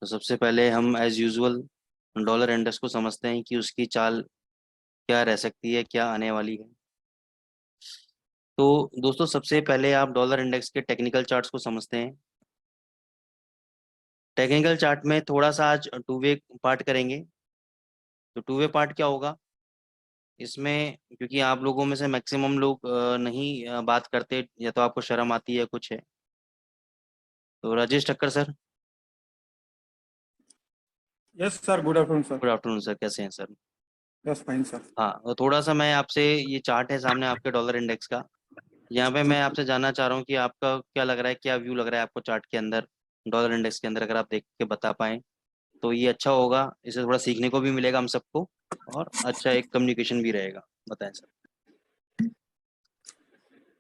तो सबसे पहले हम एज यूजुअल डॉलर इंडेक्स को समझते हैं कि उसकी चाल क्या रह सकती है, क्या आने वाली है। तो दोस्तों सबसे पहले आप डॉलर इंडेक्स के टेक्निकल चार्ट्स को समझते हैं। टेक्निकल चार्ट में थोड़ा सा आज टू वे पार्ट करेंगे। तो टू वे पार्ट क्या होगा इसमें, क्योंकि आप लोगों में से मैक्सिमम लोग नहीं बात करते, या तो आपको शर्म आती है कुछ है। तो Rajesh Thakkar sir, yes sir, good afternoon sir. Good afternoon sir, कैसे हैं सर? Yes fine sir. हाँ, तो थोड़ा सा मैं आपसे, ये चार्ट है सामने आपके डॉलर इंडेक्स का। यहाँ पे जी मैं आपसे जानना चाह रहा हूँ कि आपका क्या लग रहा है, क्या व्यू लग रहा है आपको चार्ट के अंदर, डॉलर इंडेक्स के अंदर। अगर आप देख के बता पाएं तो ये अच्छा होगा, इससे थोड़ा सीखने को भी मिलेगा हम सबको, और अच्छा एक कम्युनिकेशन भी रहेगा। बताएं सर।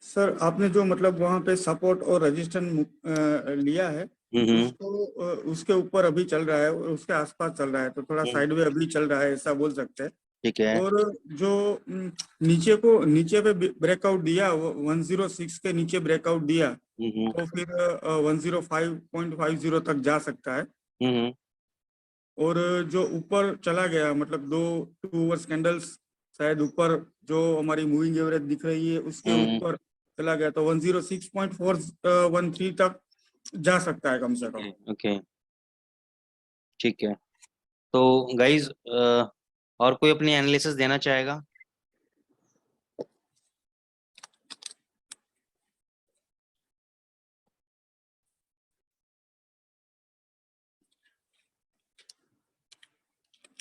सर, आपने जो मतलब वहाँ पे सपोर्ट और रेजिस्टेंस लिया है, हम्म। उसको उसके ऊपर अभी चल रहा है और उसके आसपास चल रहा है, तो थोड़ा हम्म, साइडवे अभी चल रहा है, ऐसा बोल सकते हैं। ठीक है। और जो नीचे पे ब्रेकआउट दिया, वो 106 के नीचे ब्रेकआउट दिया, हम्म। तो फिर 105.50 तक जा सकता है। हम्म। और जो ऊपर चला गया, मतलब दो 2 आवर्स कैंडल्स शायद ऊपर, जो हमारी मूविंग एवरेज दिख रही है उसके हम्म। ऊपर चला गया, तो 106.413 तक जा सकता है कम से कम। ओके, ठीक है। तो गाइज, और कोई अपनी एनालिसिस देना चाहेगा?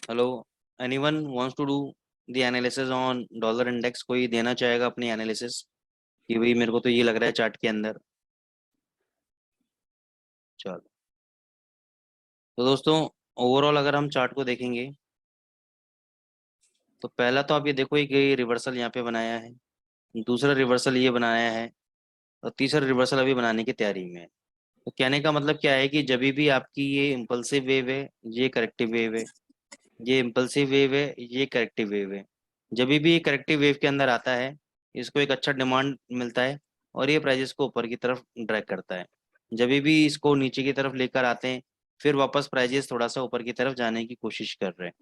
Hello, anyone wants to do the analysis on dollar index? कोई देना चाहेगा अपनी एनालिसिस कि भाई मेरे को तो ये लग रहा है चार्ट के अंदर। चलो, तो दोस्तों ओवरऑल अगर हम चार्ट को देखेंगे तो पहला तो आप ये देखो, एक ये रिवर्सल यहाँ पे बनाया है, दूसरा रिवर्सल ये बनाया है, और तीसरा रिवर्सल अभी बनाने की तैयारी में है। तो कहने का मतलब क्या है कि जब भी आपकी ये इम्पल्सिव वेव है, ये करेक्टिव वेव है, ये इम्पल्सिव वेव है, ये करेक्टिव वेव है, जब भी ये करेक्टिव वेव के अंदर आता है, इसको एक अच्छा डिमांड मिलता है और ये प्राइजेस को ऊपर की तरफ ड्रैग करता है। जब भी इसको नीचे की तरफ लेकर आते हैं, फिर वापस प्राइजेस थोड़ा सा ऊपर की तरफ जाने की कोशिश कर रहे हैं।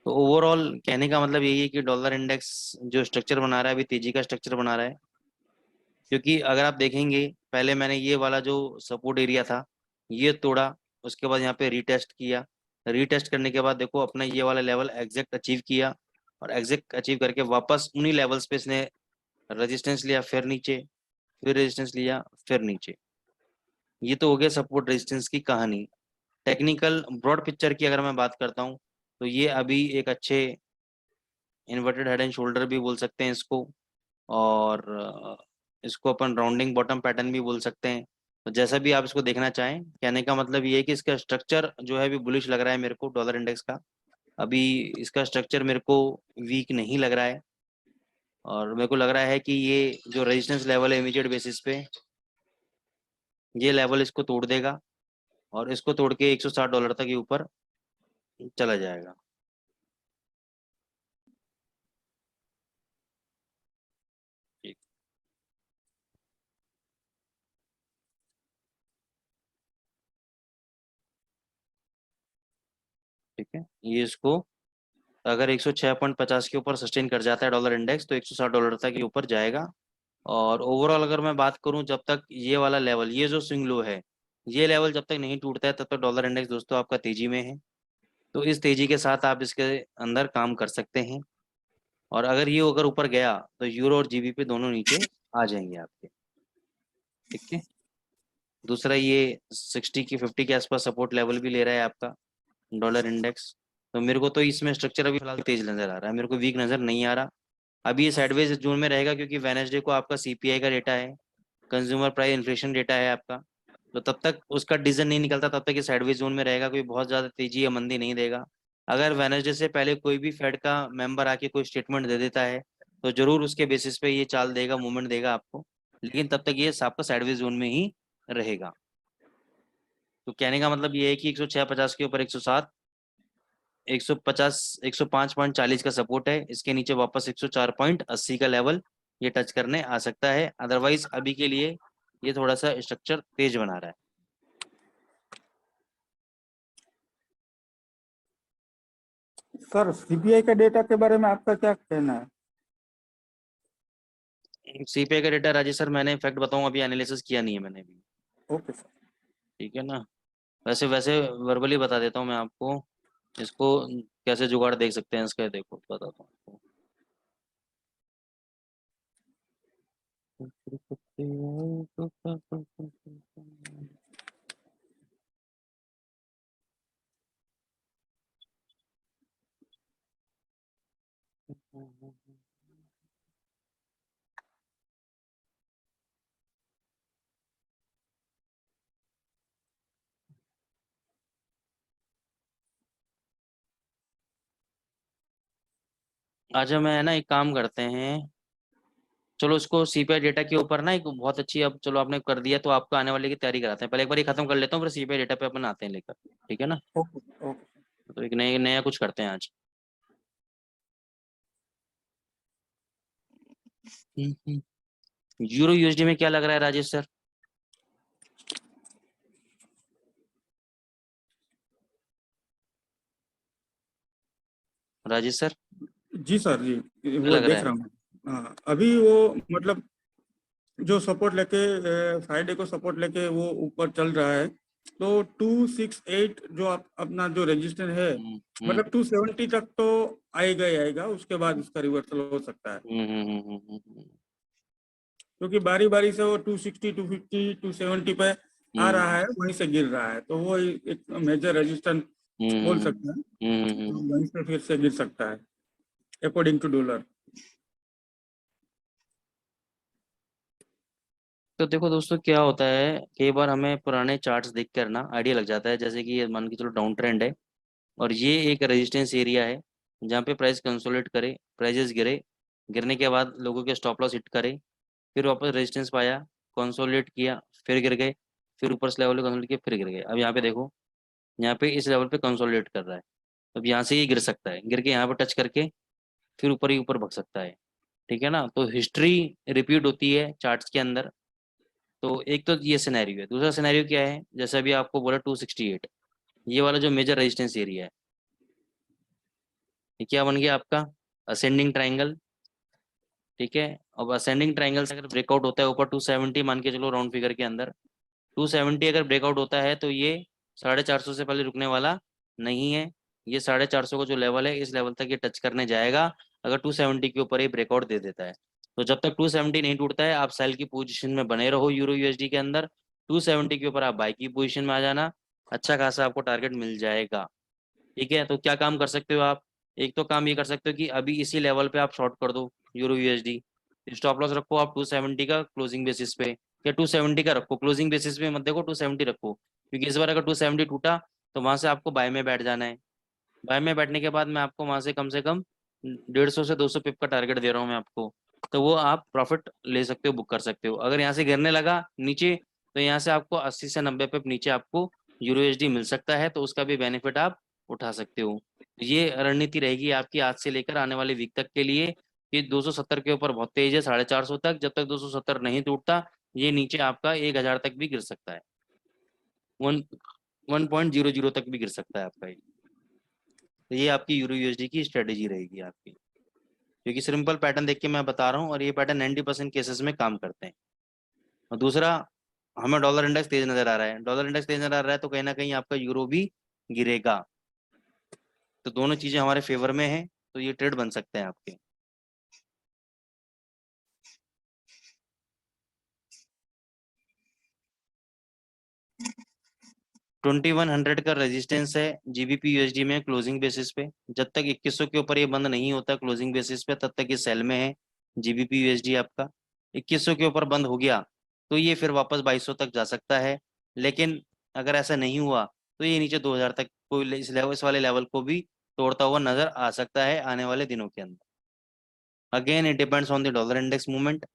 तो ओवरऑल कहने का मतलब यही है कि डॉलर इंडेक्स जो स्ट्रक्चर बना रहा है, अभी तेजी का स्ट्रक्चर बना रहा है। क्योंकि अगर आप देखेंगे, पहले मैंने ये वाला जो सपोर्ट एरिया था ये तोड़ा, उसके बाद यहाँ पे रीटेस्ट किया, रीटेस्ट करने के बाद देखो अपना ये वाला लेवल एग्जैक्ट अचीव किया, और एग्जैक्ट अचीव करके वापस उन्हीं लेवल्स पे इसने रेजिस्टेंस लिया, फिर नीचे, फिर रेजिस्टेंस लिया, फिर नीचे। ये तो हो गया सपोर्ट रेजिस्टेंस की कहानी। टेक्निकल ब्रॉड पिक्चर की अगर मैं बात करता हूँ, तो ये अभी एक अच्छे इन्वर्टेड हेड एंड शोल्डर भी बोल सकते हैं इसको, और इसको अपन राउंडिंग बॉटम पैटर्न भी बोल सकते हैं। तो जैसा भी आप इसको देखना चाहें, कहने का मतलब ये है कि इसका स्ट्रक्चर जो है अभी बुलिश लग रहा है मेरे को डॉलर इंडेक्स का। अभी इसका स्ट्रक्चर मेरे को वीक नहीं लग रहा है, और मेरे को लग रहा है कि ये जो रेजिस्टेंस लेवल है इमीडिएट बेसिस पे, ये लेवल इसको तोड़ देगा, और इसको तोड़ के $160 तक ये ऊपर चला जाएगा। ठीक, ठीक है। ये इसको अगर 106.50 के ऊपर सस्टेन कर जाता है डॉलर इंडेक्स, तो $160 तक ये ऊपर जाएगा। और ओवरऑल अगर मैं बात करूं, जब तक ये वाला लेवल, ये जो स्विंग लो है, ये लेवल जब तक नहीं टूटता है, तब तक डॉलर इंडेक्स दोस्तों आपका तेजी में है। तो इस तेजी के साथ आप इसके अंदर काम कर सकते हैं। और अगर ये अगर ऊपर गया तो यूरो और जीबीपी दोनों नीचे आ जाएंगे आपके। ठीक है। दूसरा, ये 60 की 50 के आसपास सपोर्ट लेवल भी ले रहा है आपका डॉलर इंडेक्स। तो मेरे को तो इसमें स्ट्रक्चर अभी फिलहाल तेज नजर आ रहा है, मेरे को वीक नजर नहीं आ रहा। अभी ये साइडवेज जोन में रहेगा, क्योंकि वेनेसडे को आपका सीपीआई का डेटा है, कंज्यूमर प्राइस इन्फ्लेशन डेटा है आपका। तो तब तक उसका डिसीजन नहीं निकलता, तब तक ये साइडवेज जोन में रहेगा, कोई बहुत ज्यादा तेजी या मंदी नहीं देगा। अगर वेनेसडे से पहले कोई भी फेड का मेंबर आके कोई स्टेटमेंट दे देता है, तो जरूर उसके बेसिस पे ये चाल देगा, मूवमेंट देगा आपको, लेकिन तब तक ये आपका साइडवेज जोन में ही रहेगा। तो कहने का मतलब ये है कि 106.50 के ऊपर 107, 150, 105.40 का सपोर्ट है, इसके नीचे वापस 104.80 का लेवल ये टच करने आ सकता है। अदरवाइज अभी के लिए ये थोड़ा सा स्ट्रक्चर तेज बना रहा है। सर सीपीआई का डेटा के बारे में आपका क्या कहना है? सीपीआई का डेटा राजेश सर, मैंने फैक्ट बताऊं, अभी एनालिसिस किया नहीं है मैंने भी। Okay sir. ठीक है ना। वैसे वैसे वर्बली बता देता हूँ मैं आपको, इसको कैसे जुगाड़ देख सकते हैं इसका, देखो बताता हूँ आपको। अच्छा मैं ना एक काम करते हैं, चलो इसको सीपीआई डेटा के ऊपर ना एक बहुत अच्छी, अब चलो आपने कर दिया तो आपको आने वाले की तैयारी कराते हैं, पहले एक बार ये खत्म कर लेता हूँ, फिर सीपीआई डेटा पे अपन आते हैं लेकर। ठीक है ना। Okay okay. तो एक नया नया कुछ करते हैं आज। यूरो यूएसडी में क्या लग रहा है राजेश सर? राजेश सर जी सर जी, क्या वो लग रहा देख है? रहा हूँ। हाँ, अभी वो मतलब जो सपोर्ट लेके फ्राइडे को सपोर्ट लेके वो ऊपर चल रहा है, तो 268 जो आप अपना जो रजिस्टर है, हम्म हम्म मतलब 270 तक तो आएगा ही आएगा, उसके बाद उसका रिवर्सल हो सकता है, हम्म हम्म हम्म हम्म, हम्म, क्योंकि बारी बारी से वो 260 250 270 पे आ हम्म, रहा है, वहीं से गिर रहा है, तो वो एक मेजर रेजिस्टेंस बोल हम्म, सकते हैं, तो हम्म। वहीं से फिर से गिर सकता है अकॉर्डिंग टू डॉलर। तो देखो दोस्तों क्या होता है, कई बार हमें पुराने चार्ट्स देख कर ना आइडिया लग जाता है, जैसे कि ये मान के चलो डाउन ट्रेंड है, और ये एक रेजिस्टेंस एरिया है जहाँ पे प्राइस कंसोलिडेट करे, प्राइजेस गिरे, गिरने के बाद लोगों के स्टॉप लॉस हिट करे, फिर वापस रेजिस्टेंस पाया, कंसोलिडेट किया, फिर गिर गए, फिर ऊपर से लेवल पे कंसोलिडेट किया, फिर गिर गए। अब यहाँ पे देखो, यहाँ पे इस लेवल पे कंसोलिडेट कर रहा है, अब यहाँ से ये गिर सकता है, गिर के यहाँ पे टच करके फिर ऊपर ही ऊपर भग सकता है। ठीक है ना। तो हिस्ट्री रिपीट होती है चार्ट्स के अंदर। तो एक तो ये सिनेरियो है, दूसरा सिनेरियो क्या है, जैसे अभी आपको बोला 268, ये वाला जो मेजर रेजिस्टेंस एरिया है, ये क्या बन गया आपका? Ascending triangle. ठीक है। अब असेंडिंग ट्राइंगल से अगर ब्रेकआउट होता है ऊपर 270 मान के चलो राउंड फिगर के अंदर, 270 अगर ब्रेकआउट होता है तो ये 450 से पहले रुकने वाला नहीं है। ये 450 का जो लेवल है इस लेवल तक ये टच करने जाएगा, अगर 270 के ऊपर ये ब्रेकआउट दे देता है। तो जब तक 270 नहीं टूटता है आप सेल की पोजीशन में बने रहो यूरो यूएसडी के अंदर, 270 के ऊपर आप बाई की पोजीशन में आ जाना, अच्छा खासा आपको टारगेट मिल जाएगा। ठीक है। तो क्या काम कर सकते हो आप, एक तो काम ये कर सकते हो कि अभी इसी लेवल पे आप शॉर्ट कर दो यूरो यूएसडी, स्टॉप लॉस रखो आप 270 का क्लोजिंग बेसिस पे, या 270 का रखो क्लोजिंग बेसिस पे, मत देखो 270 रखो, क्योंकि इस बार अगर 270 टूटा तो वहां से आपको बाय में बैठ जाना है। बाय में बैठने के बाद मैं आपको वहां से कम 150 से 200 पिप का टारगेट दे रहा हूँ मैं आपको, तो वो आप प्रॉफिट ले सकते हो, बुक कर सकते हो। अगर यहाँ से गिरने लगा नीचे, तो यहाँ से आपको 80 से 90 पिप नीचे आपको यूरो एचडी मिल सकता है, तो उसका भी बेनिफिट आप उठा सकते हो। ये रणनीति रहेगी आपकी आज से लेकर आने वाले वीक तक के लिए, कि 270 के ऊपर बहुत तेज है 450 तक, जब तक 270 नहीं टूटता ये नीचे आपका 1000 तक भी गिर सकता है, 1.00 तक भी गिर सकता है आपका ये। तो ये आपकी यूरो यूएसडी की स्ट्रेटेजी रहेगी आपकी, क्योंकि सिंपल पैटर्न देख के मैं बता रहा हूँ, और ये पैटर्न 90% केसेस में काम करते हैं। और दूसरा, हमें डॉलर इंडेक्स तेज नजर आ रहा है, डॉलर इंडेक्स तेज नजर आ रहा है तो कहीं ना कहीं आपका यूरो भी गिरेगा, तो दोनों चीजें हमारे फेवर में है, तो ये ट्रेड बन सकते हैं आपके। 2100 का रेजिस्टेंस है जीबीपी यूएसडी में क्लोजिंग बेसिस पे, जब तक 2100 के ऊपर ये बंद नहीं होता क्लोजिंग बेसिस पे तब तक ये सेल में है। जीबीपी यूएसडी आपका 2100 के ऊपर बंद हो गया तो ये फिर वापस 2200 तक जा सकता है, लेकिन अगर ऐसा नहीं हुआ तो ये नीचे 2000 तक कोई इस लेवल, इस वाले लेवल को भी तोड़ता हुआ नजर आ सकता है आने वाले दिनों के अंदर। Again it depends on the dollar index movement,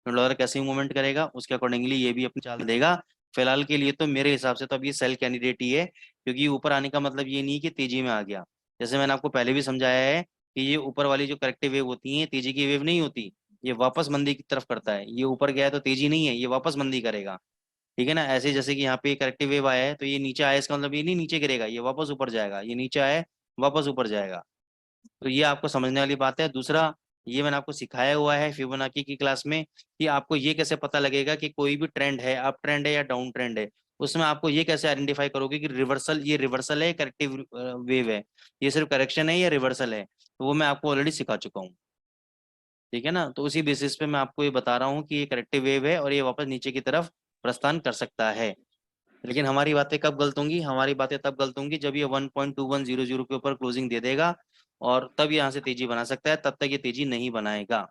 dollar कैसे मूवमेंट करेगा उसके अकॉर्डिंगली ये भी अपनी चाल देगा। फिलहाल के लिए तो मेरे हिसाब से तो अब ये सेल कैंडिडेट ही है, क्योंकि ऊपर आने का मतलब ये नहीं कि तेजी में आ गया, जैसे मैंने आपको पहले भी समझाया है कि ये ऊपर वाली जो करेक्टिव वेव होती है तेजी की वेव नहीं होती, ये वापस मंदी की तरफ करता है, ये ऊपर गया है तो तेजी नहीं है, ये वापस मंदी करेगा। ठीक है ना। ऐसे जैसे कि यहाँ पे करेक्टिव वेव आया है तो ये नीचे आया, इसका मतलब ये नहीं नीचे गिरेगा, ये वापस ऊपर जाएगा, ये नीचे आया है वापस ऊपर जाएगा। तो ये आपको समझने वाली बात है। दूसरा, ये मैंने आपको सिखाया हुआ है फिबोनाची की क्लास में कि आपको ये कैसे पता लगेगा कि कोई भी ट्रेंड है, अप ट्रेंड है या डाउन ट्रेंड है। उसमें आपको ये कैसे आइडेंटिफाई करोगे कि रिवर्सल, ये रिवर्सल है, करेक्टिव वेव है, ये सिर्फ करेक्शन है या रिवर्सल है, तो वो मैं आपको ऑलरेडी सिखा चुका हूँ। ठीक है ना। तो उसी बेसिस पे मैं आपको ये बता रहा हूँ कि ये करेक्टिव वेव है और ये वापस नीचे की तरफ प्रस्थान कर सकता है। लेकिन हमारी बातें कब गलत होंगी? हमारी बातें तब गलत होंगी जब ये 1.2100 के ऊपर क्लोजिंग दे देगा और तब यहाँ से तेजी बना सकता है, तब तक ये तेजी नहीं बनाएगा।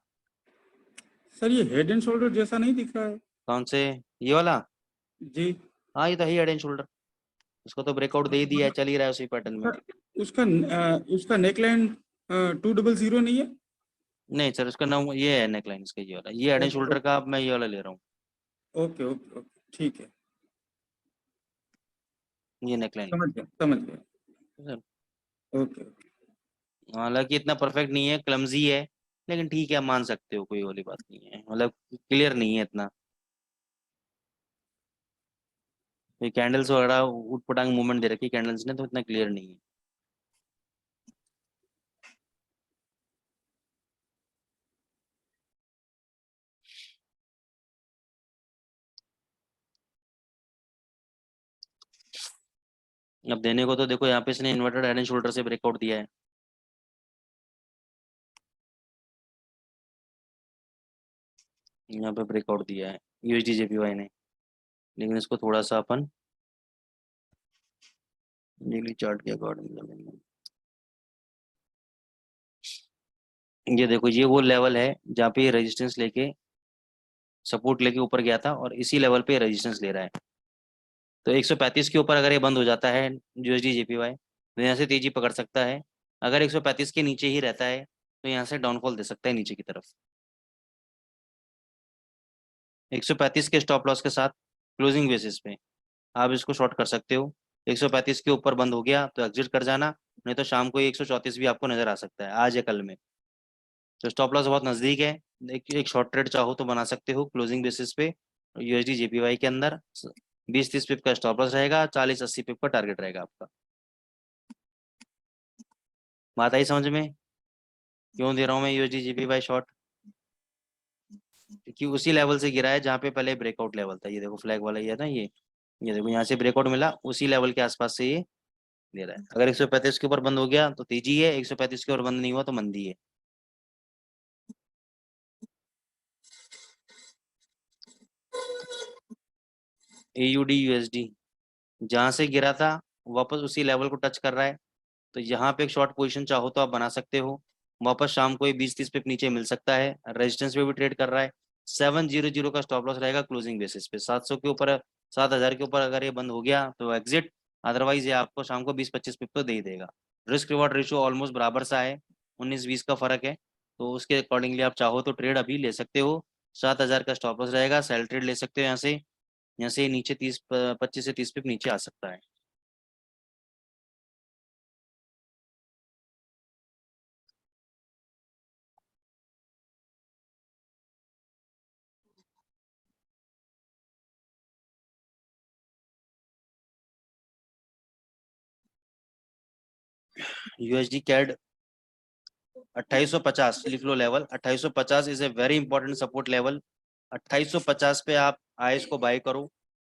सर ये हेड एंड शोल्डर जैसा नहीं दिख रहा है? कौन से? ये वाला? जी। हाँ, ये तो है हेड एंड शोल्डर। उसको तो ब्रेकआउट दे ही दिया है, चल ही रहा है उसी पैटर्न में। सर उसका नेकलाइन 200 नहीं है? नहीं सर, उसका नाम ये है नेकलाइन, इसका ये वाला, ये हेड एंड ओके शोल्डर का मैं ये वाला ले रहा हूँ। ओके ओके ओके, ठीक है, ये नेकलाइन। समझ गया समझ गया। Okay okay. हालांकि इतना परफेक्ट नहीं है, क्लमजी है, लेकिन ठीक है, मान सकते हो, कोई वाली बात नहीं है, मतलब क्लियर नहीं है इतना। ये कैंडल्स वगैरह उटपटांग मूवमेंट दे रखी कैंडल्स ने, तो इतना क्लियर नहीं है। अब देने को तो देखो, यहाँ पे इसने इन्वर्टेड हेड एंड शोल्डर से ब्रेकआउट दिया है। यहाँ पे ब्रेकआउट दिया है यूएसडी जेपीवाई ने, लेकिन इसको थोड़ा सा अपन डेली चार्ट के अकॉर्डिंग चलेंगे। ये देखो, ये वो लेवल है जहाँ पे ये रेजिस्टेंस लेके, सपोर्ट लेके ऊपर गया था और इसी लेवल पे रेजिस्टेंस ले रहा है। तो 135 के ऊपर अगर ये बंद हो जाता है यूएसडी जेपीवाई, तो यहाँ से तेजी पकड़ सकता है। अगर 135 के नीचे ही रहता है तो यहाँ से डाउनफॉल दे सकता है नीचे की तरफ। 135 के स्टॉप लॉस के साथ क्लोजिंग बेसिस पे आप इसको शॉर्ट कर सकते हो। 135 के ऊपर बंद हो गया तो एग्जिट कर जाना, नहीं तो शाम को 134 भी आपको नजर आ सकता है आज या कल में। तो स्टॉप लॉस बहुत नजदीक है। एक शॉर्ट ट्रेड चाहो तो बना सकते हो क्लोजिंग बेसिस पे यूएसडी जेपीवाई के अंदर। 20-30 पिप का स्टॉप लॉस रहेगा, 40-80 पिप का टारगेट रहेगा आपका। बात आई समझ में? क्यों दे रहा हूँ मैं यूएसडी जेपीवाई शॉर्ट? क्योंकि उसी लेवल से गिरा है जहाँ पे पहले ब्रेकआउट लेवल था। ये देखो फ्लैग वाला, ये है ना, ये देखो यहाँ से ब्रेकआउट मिला, उसी लेवल के आसपास से ये दे रहा है। अगर 135 के ऊपर बंद हो गया तो तेजी है, 135 के ऊपर बंद नहीं हुआ तो मंदी है। एयूडी यूएसडी जहां से गिरा था वापस उसी लेवल को टच कर रहा है, तो यहाँ पे एक शॉर्ट पोजीशन चाहो तो आप बना सकते हो। वापस शाम को ये 20-30 पिप नीचे मिल सकता है, रेजिस्टेंस पे भी ट्रेड कर रहा है। 700 का स्टॉप लॉस रहेगा क्लोजिंग बेसिस पे। 700 के ऊपर, 7000 के ऊपर अगर ये बंद हो गया तो एग्जिट, अदरवाइज ये आपको शाम को 20-25 पिप तो दे ही देगा। रिस्क रिवॉर्ड रेशियो ऑलमोस्ट बराबर सा है, 19-20 का फर्क है। तो उसके अकॉर्डिंगली आप चाहो तो ट्रेड अभी ले सकते हो। 7000 का स्टॉप लॉस रहेगा, सेल ट्रेड ले सकते हो यहाँ से। यहाँ से नीचे 25 से 30 पिप नीचे आ सकता है। यूएसडी कैड 2850 लिख low level. 2850 is a very important support level. 2850 पे आप आए इसको बाय करो।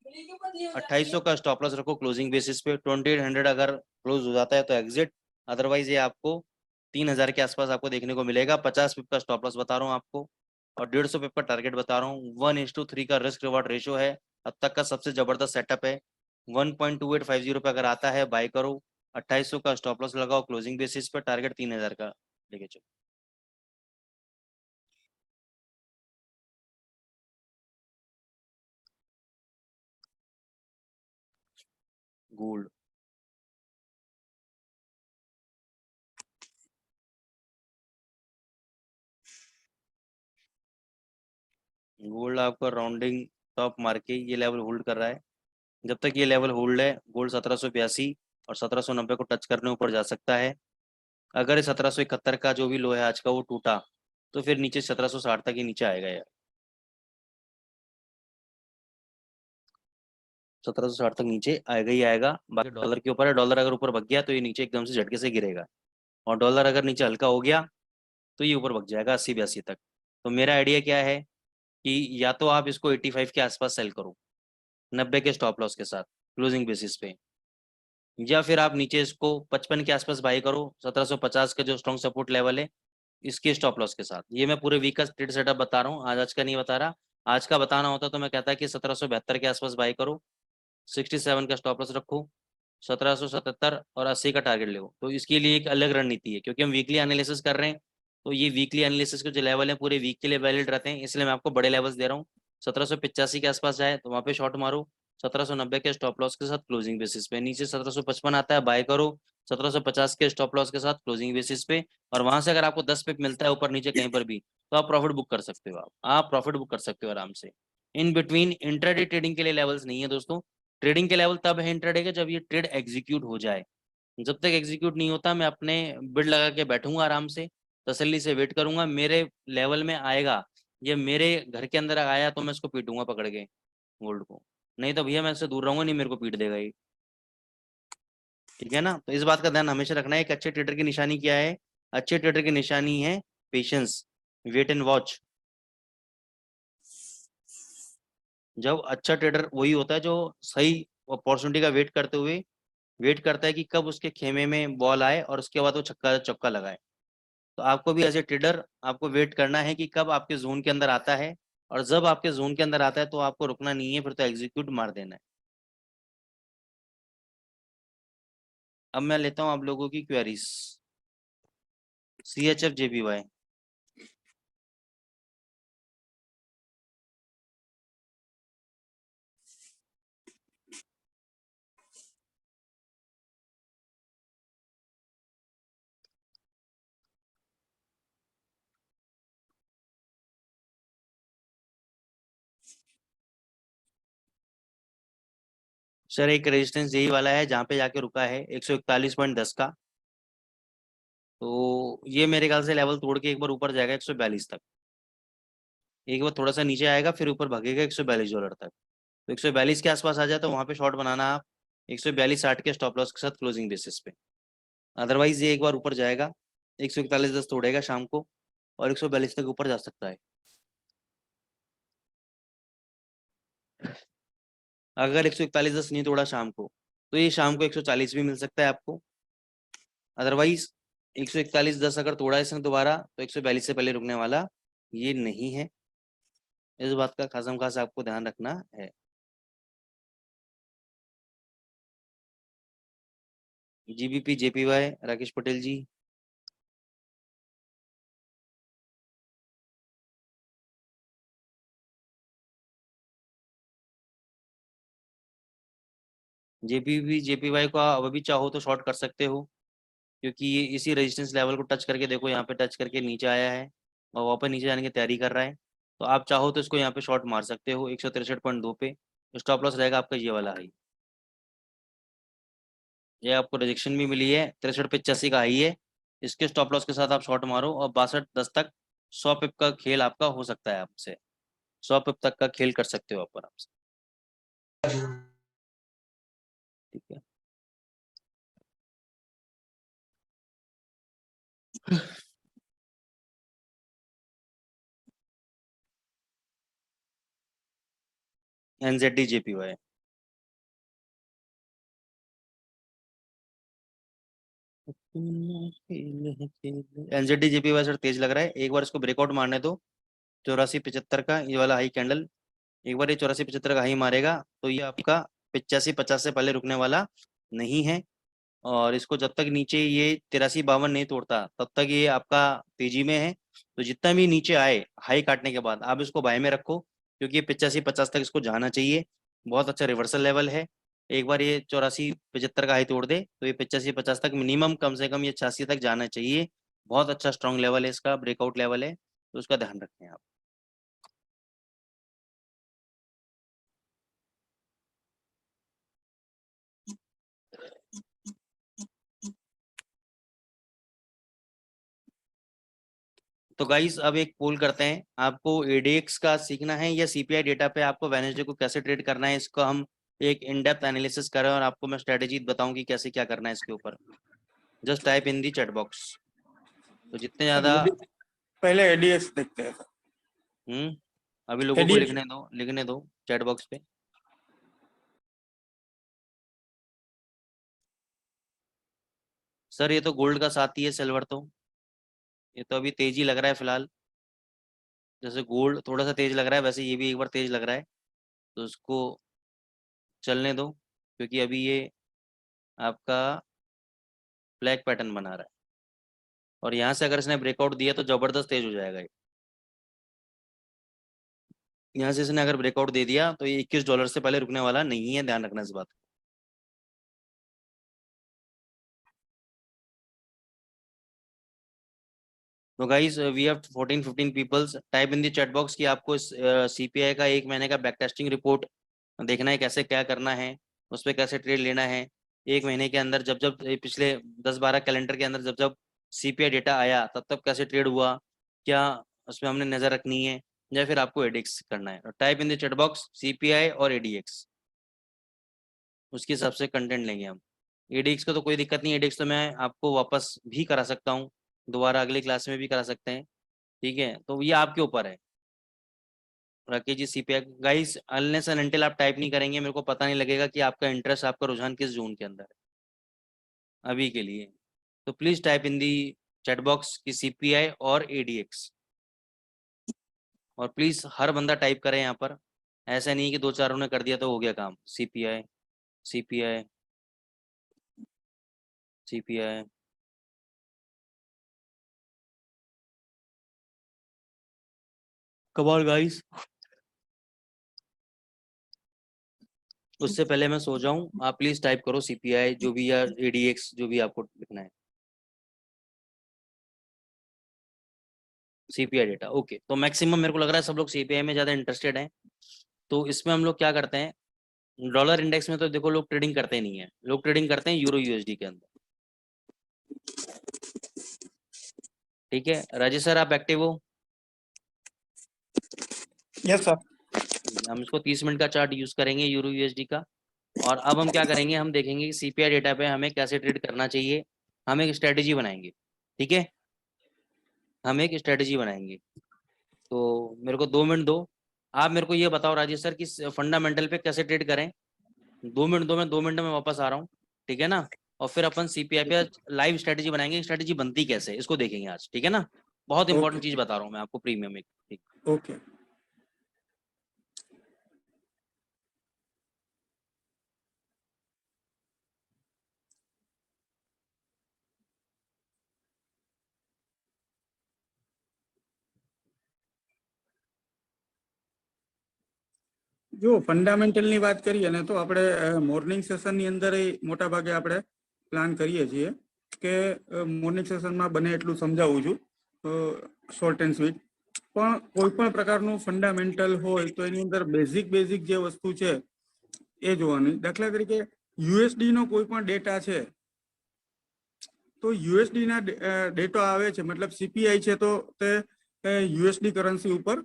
2800 का स्टॉप लॉस रखो क्लोजिंग बेसिस पे। 2800 अगर क्लोज हो जाता है तो एग्जिट, अदरवाइज ये आपको 3000 के आसपास आपको देखने को मिलेगा। 50 पिप का स्टॉप लॉस बता रहा हूँ आपको, और 150 पिप का टारगेट बता रहा हूँ। 1:3 का रिस्क रिवॉर्ड रेशियो है, अब तक का सबसे जबरदस्त सेटअप है। 1.2850 पे अगर आता है बाय करो। 2800 का स्टॉप लॉस लगाओ क्लोजिंग बेसिस पे, टारगेट 3000 का लेके चलो। गोल्ड, गोल्ड आपका राउंडिंग टॉप मार के ये लेवल होल्ड कर रहा है। जब तक ये लेवल होल्ड है, गोल्ड 1782 और 1790 को टच करने ऊपर जा सकता है। अगर 1771 का जो भी लो है आज का वो टूटा, तो फिर नीचे 1760 तक ही नीचे आएगा यार। 1760 तक नीचे आएगा ही आएगा। बाकी डॉलर के ऊपर है, डॉलर अगर ऊपर भग गया तो ये नीचे एकदम से झटके से गिरेगा। और डॉलर अगर नीचे हल्का हो गया तो ये ऊपर भाग जाएगा 80-82 तक। तो मेरा आइडिया क्या है कि या तो आप इसको 85 के आसपास सेल करो 90 के स्टॉप लॉस के साथ क्लोजिंग बेसिस पे, या फिर आप नीचे इसको 55 के आसपास बाई करो 1750 का जो स्ट्रॉन्ग सपोर्ट लेवल है इसके स्टॉप लॉस के साथ। ये मैं पूरे वीक का ट्रेड सेटअप बता रहा हूँ, आज का नहीं बता रहा। आज का बताना होता तो मैं कहता कि 1772 के आसपास बाई करो, 67 का स्टॉप लॉस रखो, 1777 और 80 का टारगेट ले। तो इसके लिए एक अलग रणनीति है, क्योंकि हम वीकली एनालिसिस कर रहे हैं तो ये वीकली एनालिसिस के जो लेवल है पूरे वीक के लिए वैलिड रहते हैं, इसलिए मैं आपको बड़े लेवल्स दे रहा हूँ। 1785 के आसपास जाए तो वहाँ पे शॉर्ट मारो, 1790 के स्टॉप लॉस के साथ क्लोजिंग बेसिस पे। नीचे 1755 आता है बाय करो 1750 के स्टॉप लॉस के साथ क्लोजिंग बेसिस पे। और वहां से अगर आपको 10 पिप मिलता है ऊपर नीचे कहीं पर भी तो आप प्रॉफिट बुक कर सकते हो, आप प्रॉफिट बुक कर सकते हो आराम से। इन बिटवीन इंट्राडे ट्रेडिंग के लिए लेवल्स नहीं है दोस्तों। ट्रेडिंग के लेवल तब है इंट्राडे के जब ये ट्रेड एग्जीक्यूट हो जाए। जब तक एग्जीक्यूट नहीं होता मैं अपने बिड लगा के बैठूंगा आराम से, तसल्ली से वेट करूंगा, मेरे लेवल में आएगा, ये मेरे घर के अंदर आया तो मैं इसको पीटूंगा पकड़ के गोल्ड को, नहीं तो भैया मैं इससे दूर रहूंगा, नहीं मेरे को पीट देगा ये। ठीक है ना, तो इस बात का ध्यान हमेशा रखना है। एक अच्छे ट्रेडर की निशानी क्या है? अच्छे ट्रेडर की निशानी है पेशेंस, वेट एंड वॉच। जब अच्छा ट्रेडर वही होता है जो सही अपॉर्चुनिटी का वेट करते हुए वेट करता है कि कब उसके खेमे में बॉल आए और उसके बाद वो छक्का चौका लगाए। तो आपको भी एज ए ट्रेडर आपको वेट करना है कि कब आपके जोन के अंदर आता है, और जब आपके जोन के अंदर आता है तो आपको रुकना नहीं है, फिर तो एग्जीक्यूट मार देना है। अब मैं लेता हूं आप लोगों की क्वेरीज। CHF JPY। सर एक रेजिस्टेंस यही वाला है जहां पे जाके रुका है 141.10 का, तो ये मेरे ख्याल से लेवल तोड़ के एक बार ऊपर जाएगा 142 तक। एक बार थोड़ा सा नीचे आएगा फिर ऊपर भागेगा $142 तक। तो 142 के आसपास आ जाए तो वहां पे शॉर्ट बनाना आप 142.60 के स्टॉप लॉस के साथ क्लोजिंग बेसिस पे। अदरवाइज ये एक बार ऊपर जाएगा 141.10 तोड़ेगा शाम को और 142 तक ऊपर जा सकता है। अगर 141.10 नहीं तोड़ा शाम को तो ये शाम को 140 भी मिल सकता है आपको। अदरवाइज 141.10 अगर तोड़ा इसने दोबारा तो 142 से पहले रुकने वाला ये नहीं है। इस बात का खासम खास आपको ध्यान रखना है। GBP JPY राकेश पटेल जी। JPP JPY को आप अभी चाहो तो शॉर्ट कर सकते हो, क्योंकि ये इसी रेजिस्टेंस लेवल को टच करके देखो, यहाँ पे टच करके नीचे आया है और वापस नीचे जाने की तैयारी कर रहा है। तो आप चाहो तो इसको यहाँ पे शॉर्ट मार सकते हो 163.2 पे। स्टॉप लॉस रहेगा आपका ये वाला हाई। ये आपको रिजेक्शन भी मिली है 63.85 का हाई है, इसके स्टॉप लॉस के साथ आप शॉर्ट मारो और 62.10 तक 100 पिप का खेल आपका हो सकता है, आपसे 100 पिप तक का खेल कर सकते हो आप आराम से। ठीक है। NZD JPY। NZD JPY sir तेज लग रहा है, एक बार इसको ब्रेकआउट मारने दो 84-75 का ये वाला हाई कैंडल। एक बार ये 84-75 का हाई मारेगा तो ये आपका 85-50 से पहले रुकने वाला नहीं है। और इसको जब तक नीचे ये 83-52 नहीं तोड़ता तब तक ये आपका तेजी में है। तो जितना भी नीचे आए हाई काटने के बाद आप इसको बाय में रखो, क्योंकि ये 85-50 तक इसको जाना चाहिए। बहुत अच्छा रिवर्सल लेवल है। एक बार ये 84-75 का हाई तोड़ दे तो ये 85-50 तक मिनिमम कम से कम ये 86 तक जाना चाहिए। बहुत अच्छा स्ट्रॉन्ग लेवल है, इसका ब्रेकआउट लेवल है, तो उसका ध्यान रखें आप। तो गाइस अब एक पोल करते हैं, आपको ADX का सीखना है या CPI डेटा पे आपको वेडनेसडे को कैसे ट्रेड करना है, इसको हम एक इन डेप्थ एनालिसिस करें और आपको मैं स्ट्रेटेजी बताऊं कि कैसे क्या करना है इसके ऊपर। Just type in the chat box. तो जितने ज्यादा पहले एडीएक्स देखते हैं सर। अभी लोगों को ADX लिखने दो चैट बॉक्स पे। सर ये तो गोल्ड का साथ ही है, सिल्वर तो ये तो अभी तेजी लग रहा है फिलहाल। जैसे गोल्ड थोड़ा सा तेज लग रहा है, वैसे ये भी एक बार तेज लग रहा है, तो उसको चलने दो, क्योंकि अभी ये आपका ब्लैक पैटर्न बना रहा है, और यहाँ से अगर इसने ब्रेकआउट दिया तो जबरदस्त तेज हो जाएगा ये। यहाँ से इसने अगर ब्रेकआउट दे दिया तो ये $21 से पहले रुकने वाला नहीं है, ध्यान रखना इस बात का। तो guys we have 14-15 peoples, type in the chat box कि आपको सीपीआई का 1 महीने का बैक टेस्टिंग रिपोर्ट देखना है, कैसे क्या करना है, उस पर कैसे ट्रेड लेना है। 1 महीने के अंदर जब जब पिछले 10-12 कैलेंडर के अंदर जब जब सीपीआई डेटा आया तब तब कैसे ट्रेड हुआ, क्या उसमें हमने नजर रखनी है, या फिर आपको एडीएक्स करना है। Type in the chat box CPI और एडीएक्स, उसके हिसाब से कंटेंट लेंगे हम। एडीएक्स का तो कोई दिक्कत नहीं, एडीएक्स तो मैं आपको वापस भी करा सकता हूँ, दोबारा अगली क्लास में भी करा सकते हैं, ठीक है। तो ये आपके ऊपर है। Rakesh ji CPI guys, unless and until आप टाइप नहीं करेंगे मेरे को पता नहीं लगेगा कि आपका इंटरेस्ट, आपका रुझान किस जोन के अंदर है अभी के लिए। तो please type in the chat box की सीपीआई और एडीएक्स, और प्लीज हर बंदा टाइप करे यहाँ पर, ऐसा नहीं कि 2-4 ने कर दिया तो हो गया काम। CPI CPI CPI, come on guys. उससे पहले मैं सो जाऊं, आप प्लीज टाइप करो सीपीआई जो भी, या एडीएक्स जो भी आपको लिखना है। CPI data okay. तो मैक्सिमम मेरे को लग रहा है सब लोग सीपीआई में ज़्यादा इंटरेस्टेड हैं। तो इसमें हम लोग क्या करते हैं, डॉलर इंडेक्स में तो देखो लोग ट्रेडिंग करते नहीं है, लोग ट्रेडिंग करते हैं यूरो यूएसडी के अंदर। ठीक है राजेश सर, आप एक्टिव हो? Yes sir. हम इसको 30 मिनट का चार्ट यूज करेंगे यूरो यूएसडी का। और अब हम क्या करेंगे, हम देखेंगे कि सीपीआई डेटा पे हमें कैसे ट्रेड करना चाहिए, हम एक स्ट्रेटेजी बनाएंगे। ठीक है, हम एक स्ट्रेटेजी बनाएंगे। तो मेरे को 2 मिनट दो, आप मेरे को ये बताओ राजेश सर कि फंडामेंटल पे कैसे ट्रेड करें। 2 मिनट दो, मैं 2 मिनट में वापस आ रहा हूँ, ठीक है ना। और फिर अपन सीपीआई पे लाइव स्ट्रेटेजी बनाएंगे, स्ट्रेटेजी बनती कैसे है इसको देखेंगे आज, ठीक है ना। बहुत इंपॉर्टेंट ओके चीज बता रहा हूँ मैं आपको, प्रीमियम एक, ठीक। ओके। જો ફંડામેન્ટલની વાત કરીએ ને તો આપણે મોર્નિંગ સેશનની અંદર મોટા ભાગે આપણે પ્લાન કરીએ છીએ કે મોર્નિંગ સેશનમાં બને એટલું સમજાવું છું શોર્ટ એન્ડ સ્વીટ. પણ કોઈ પણ પ્રકારનું ફંડામેન્ટલ હોય તો એની અંદર બેઝિક જે વસ્તુ છે એ જોવાની. દાખલા તરીકે યુએસડી નો કોઈ પણ ડેટા છે તો યુએસડી ના ડેટા આવે છે, મતલબ સીપીઆઈ છે તો તે યુએસડી કરન્સી ઉપર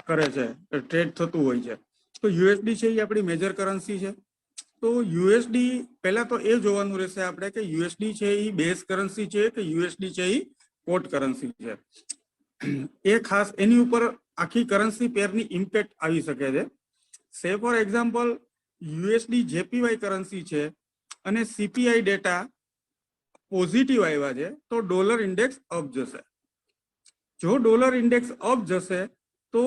કરે છે, ટ્રેડ થતું હોય છે. તો યુએસડી છે એ આપણી મેજર કરન્સી છે. તો યુએસડી પહેલા તો એ જોવાનું રહેશે આપણે કે યુએસડી છે એ બેઝ કરન્સી છે કે યુએસડી છે એ કોટ કરન્સી છે. એ ખાસ એની ઉપર આખી કરન્સી પેરની ઇમ્પેક્ટ આવી શકે છે. સે ફોર એક્ઝામ્પલ યુએસડી જેપીવાય કરન્સી છે અને સીપીઆઈ ડેટા પોઝિટિવ આવ્યા છે તો ડોલર ઇન્ડેક્સ અપ જશે. જો ડોલર ઇન્ડેક્સ અપ જશે તો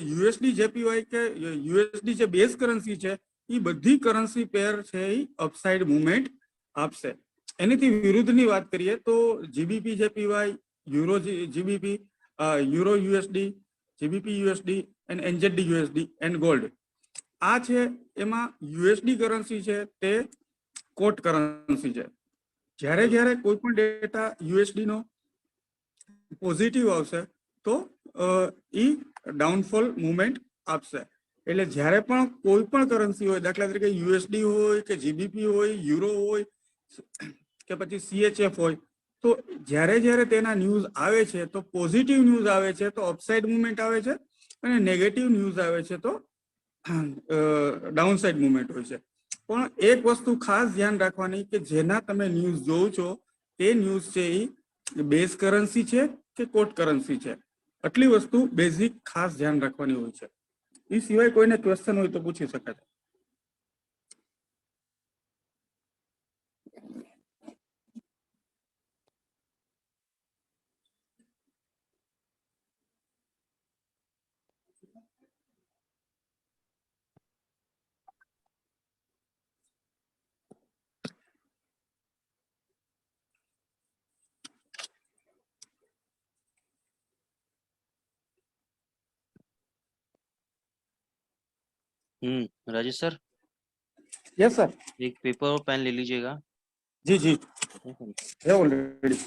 યુએસડી જેપીવાય કે યુએસડી જે બેઝ કરન્સી છે એ બધી કરન્સી પેર છે એ અપસાઇડ મુવમેન્ટ આપશે. એનીથી વિરુદ્ધની વાત કરીએ તો GBP JPY, euro GBP, euro USD, GBP USD and NZD USD and gold, આ છે એમાં યુએસડી કરન્સી છે તે કોટ કરન્સી છે. જ્યારે જ્યારે કોઈ પણ ડેટા યુએસડી નો પોઝિટિવ આવશે તો ઈ ડાઉનફોલ મુવમેન્ટ આપશે. એટલે જ્યારે પણ કોઈ પણ કરન્સી હોય, દાખલા તરીકે યુએસડી હોય કે જીબીપી હોય, યુરો હોય કે પછી સીએચએફ હોય, તો જ્યારે જ્યારે તેના ન્યૂઝ આવે છે તો પોઝિટિવ ન્યૂઝ આવે છે તો અપસાઇડ મુવમેન્ટ આવે છે, અને નેગેટિવ ન્યૂઝ આવે છે તો ડાઉનસાઇડ મુવમેન્ટ હોય છે. પણ એક વસ્તુ ખાસ ધ્યાન રાખવાની કે જેના તમે ન્યૂઝ જોવો છો તે ન્યૂઝ છે એ બેઝ કરન્સી છે કે કોટ કરન્સી છે, આટલી વસ્તુ બેઝિક ખાસ ધ્યાન રાખવાની હોય છે. એ સિવાય કોઈને ક્વેશ્ચન હોય તો પૂછી શકાય. Rajesh sir, yes sir. एक पेपर और पेन ले लीजिएगा. जी जी है ऑलरेडी.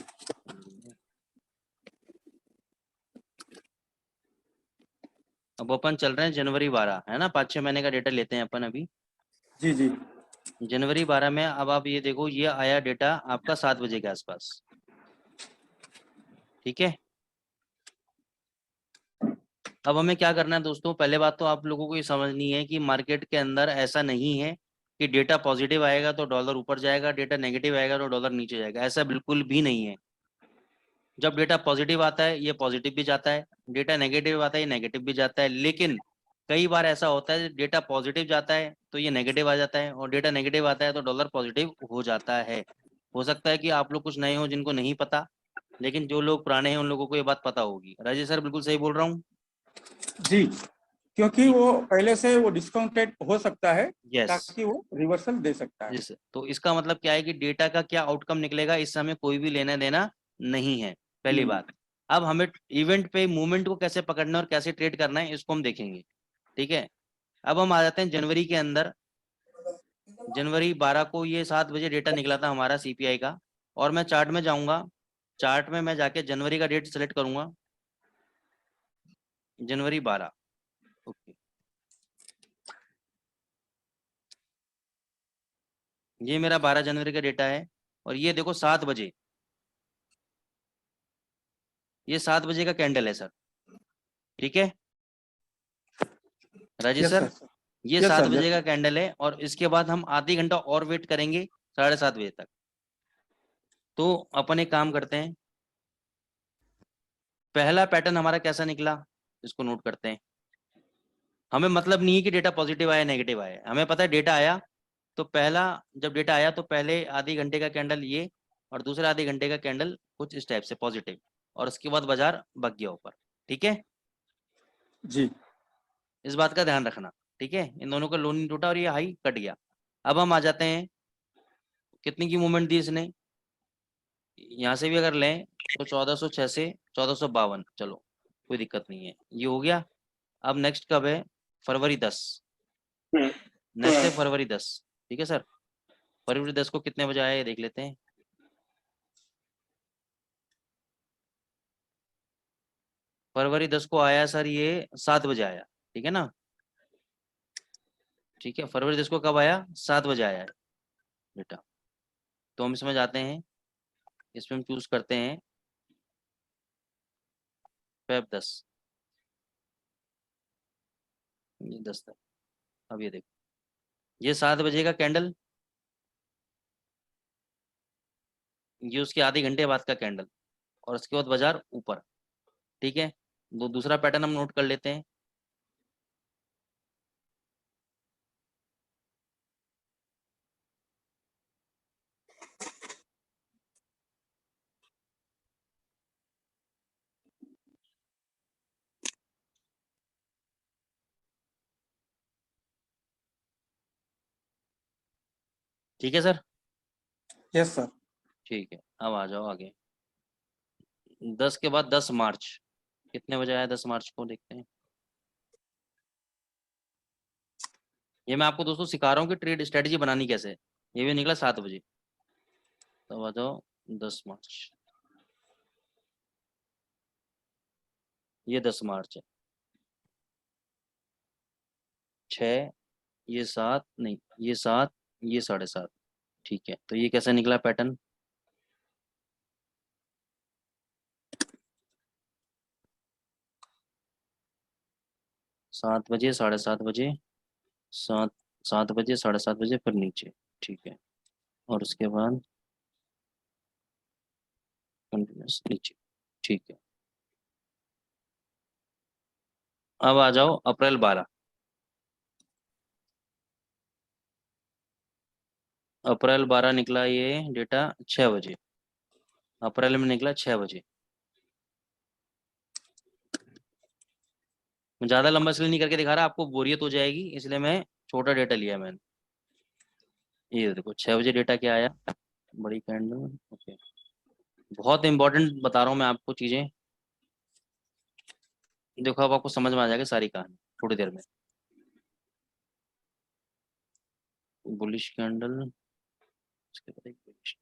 अब अपन चल रहे हैं जनवरी 12, है ना, 5-6 महीने का डेटा लेते हैं अपन अभी. जी जी जनवरी 12 में अब आप ये देखो, ये आया डेटा आपका 7 बजे के आसपास. ठीक है. अब हमें क्या करना है दोस्तों, पहले बात तो आप लोगों को ये समझनी है कि मार्केट के अंदर ऐसा नहीं है कि डेटा पॉजिटिव आएगा तो डॉलर ऊपर जाएगा, डेटा नेगेटिव आएगा तो डॉलर नीचे जाएगा. ऐसा बिल्कुल भी नहीं है. जब डेटा पॉजिटिव आता है ये पॉजिटिव भी जाता है, डेटा नेगेटिव आता है ये नेगेटिव भी जाता है. लेकिन कई बार ऐसा होता है डेटा पॉजिटिव जाता है तो ये नेगेटिव आ जाता है, और डेटा नेगेटिव आता है तो डॉलर पॉजिटिव हो जाता है. हो सकता है कि आप लोग कुछ नए हो जिनको नहीं पता, लेकिन जो लोग पुराने हैं उन लोगों को ये बात पता होगी. राजेश सर बिल्कुल सही बोल रहा हूँ? जी, क्योंकि वो पहले से वो डिस्काउंटेड हो सकता है यस. ताकि वो रिवर्सल दे सकता है. यस. तो इसका मतलब क्या है कि डेटा का क्या आउटकम निकलेगा इससे हमें कोई भी लेना देना नहीं है, पहली बात. अब हमें इवेंट पे मूवमेंट को कैसे पकड़ना है और कैसे ट्रेड करना है इसको हम देखेंगे. ठीक है. अब हम आ जाते हैं जनवरी के अंदर. जनवरी 12 को ये 7 बजे डेटा निकला था हमारा सीपीआई का, और मैं चार्ट में जाऊंगा. चार्ट में मैं जाके जनवरी का डेट सेलेक्ट करूंगा, जनवरी 12. ओके, ये मेरा 12 जनवरी का डेटा है. और ये देखो 7 बजे, ये 7 बजे का कैंडल है सर. ठीक है राजेश यस सर, सर. ये यस 7 सर. बजे यस का कैंडल है, और इसके बाद हम आधी घंटा और वेट करेंगे 7:30 बजे तक. तो अपन एक काम करते हैं, पहला पैटर्न हमारा कैसा निकला इसको नोट करते हैं. हमें मतलब नहीं है कि डेटा पॉजिटिव आया नेगेटिव आया, हमें पता है डेटा आया. तो पहला, जब डेटा आया तो पहले आधे घंटे का कैंडल ये, और दूसरे आधे घंटे का कैंडल कुछ इस टाइप से पॉजिटिव, और उसके बाद बाजार भाग गया ऊपर. ठीक है, जी इस बात का ध्यान रखना. ठीक है, इन दोनों का लो नहीं टूटा और ये हाई कट गया. अब हम आ जाते हैं, कितनी की मूवमेंट दी इसने, यहाँ से भी अगर लें तो 1406 से 1452, चलो कोई दिक्कत नहीं है, ये हो गया. अब नेक्स्ट कब है, फरवरी 10. नेक्स्ट है फरवरी 10. ठीक है सर, फरवरी 10 को कितने बजे आया ये देख लेते हैं. फरवरी 10 को आया सर ये 7 बजे आया. ठीक है ना. ठीक है, फरवरी 10 को कब आया, 7 बजे आया है बेटा. तो हम इसमें जाते हैं, इसमें हम चूज करते हैं Feb 10. ये 10 तक. अब ये देखो, ये 7 बजे का कैंडल, ये उसके आधे घंटे बाद का कैंडल, और उसके बाद बाजार ऊपर. ठीक है, दूसरा पैटर्न हम नोट कर लेते हैं. ठीक है सर. Yes sir. ठीक है, अब आ जाओ आगे. 10 के बाद 10 मार्च, कितने बजे आया 10 मार्च को देखते हैं. ये मैं आपको दोस्तों सिखा रहा हूँ कि ट्रेड स्ट्रेटेजी बनानी कैसे है. ये भी निकला 7 बजे. तो आ जाओ 10 मार्च, ये 10 मार्च है. 6, ये 7 नहीं, ये 7, ये 7:30. ठीक है, तो ये कैसा निकला पैटर्न, 7 बजे, 7:30 बजे, 7, 7 बजे, 7:30 बजे, फिर नीचे. ठीक है, और उसके बाद कंटिन्यूस नीचे, ठीक है। अब आ जाओ अप्रैल 12। अप्रैल 12 निकला ये डेटा 6 बजे, अप्रैल में निकला 6 बजे। मैं ज्यादा लंबा इसलिए नहीं करके दिखा रहा, आपको बोरियत हो जाएगी, इसलिए मैं छोटा डेटा लिया मैंने। ये देखो 6 बजे डेटा क्या आया, बड़ी कैंडल। ओके, बहुत इंपॉर्टेंट बता रहा हूँ मैं आपको चीजें। देखो अब आपको समझ में आ जाएगी सारी कहानी थोड़ी देर में। बुलिश कैंडल, उसके बाद एक bullish,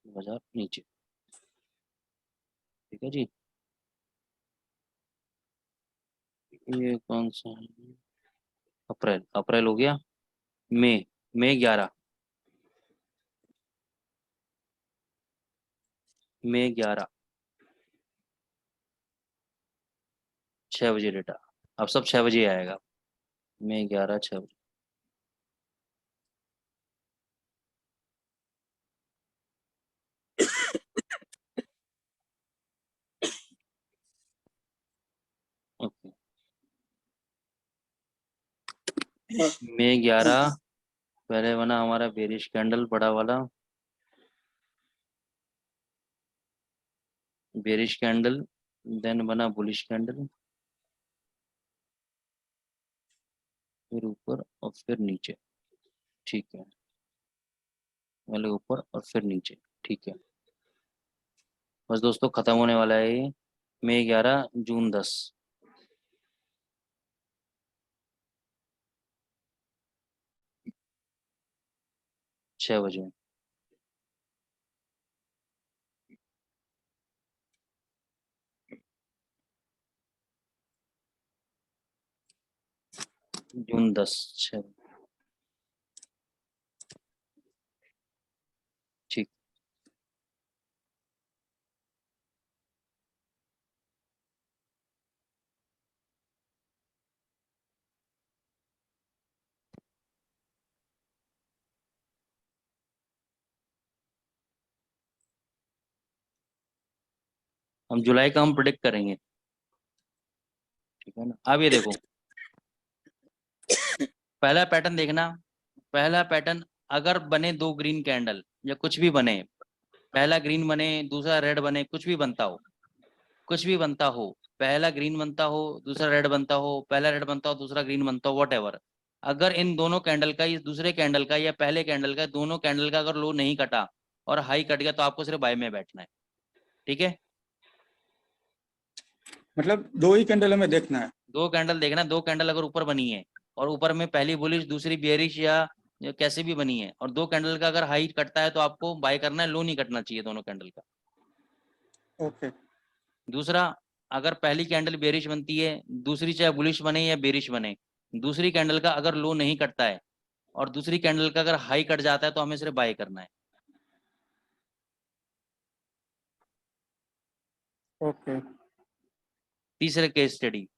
बाजार नीचे, ठीक है जी। ये कौन सा है, अप्रैल, अप्रैल हो गया। मई, मई 11, मई 11, 6 बजे डेटा। अब सब 6 बजे आएगा, मई 11 6 बजे। ओके, मई 11 पहले बना हमारा बेरिश कैंडल बड़ा वाला, बेरिश कैंडल, देन बना बुलिश कैंडल, फिर ऊपर और फिर नीचे, ठीक है। पहले ऊपर और फिर नीचे, ठीक है। बस दोस्तों खत्म होने वाला है ये, मई 11 जून 10, 6 बजे। जून 10 6, ठीक। हम जुलाई का हम प्रिडिक्ट करेंगे, ठीक है ना। अब ये देखो पहला पैटर्न देखना, पहला पैटर्न अगर बने दो ग्रीन कैंडल या कुछ भी बने, पहला ग्रीन बने दूसरा रेड बने, कुछ भी बनता हो, कुछ भी बनता हो, पहला ग्रीन बनता हो दूसरा रेड बनता हो, पहला रेड बनता हो दूसरा ग्रीन बनता हो, वॉट एवर, अगर इन दोनों कैंडल का, इस दूसरे कैंडल का या पहले कैंडल का, दोनों कैंडल का अगर लो नहीं कटा और हाई कट गया तो आपको सिर्फ बाय में बैठना है, ठीक है। मतलब दो ही कैंडल हमें देखना है। दो कैंडल देखना, दो कैंडल अगर ऊपर बनी है और ऊपर में पहली बुलिश दूसरी बेरिश या कैसे भी बनी है और दो कैंडल का अगर हाई कटता है तो आपको बाय करना है, लो नहीं कटना चाहिए दोनों कैंडल का। ओके। दूसरा, अगर पहली कैंडल बेरिश बनती है, दूसरी चाहे बुलिश बने या बेरिश बने, दूसरी कैंडल का अगर लो नहीं कटता है और दूसरी कैंडल का अगर हाई कट जाता है तो हमें सिर्फ बाय करना है। ओके। तीसरे केस स्टडी,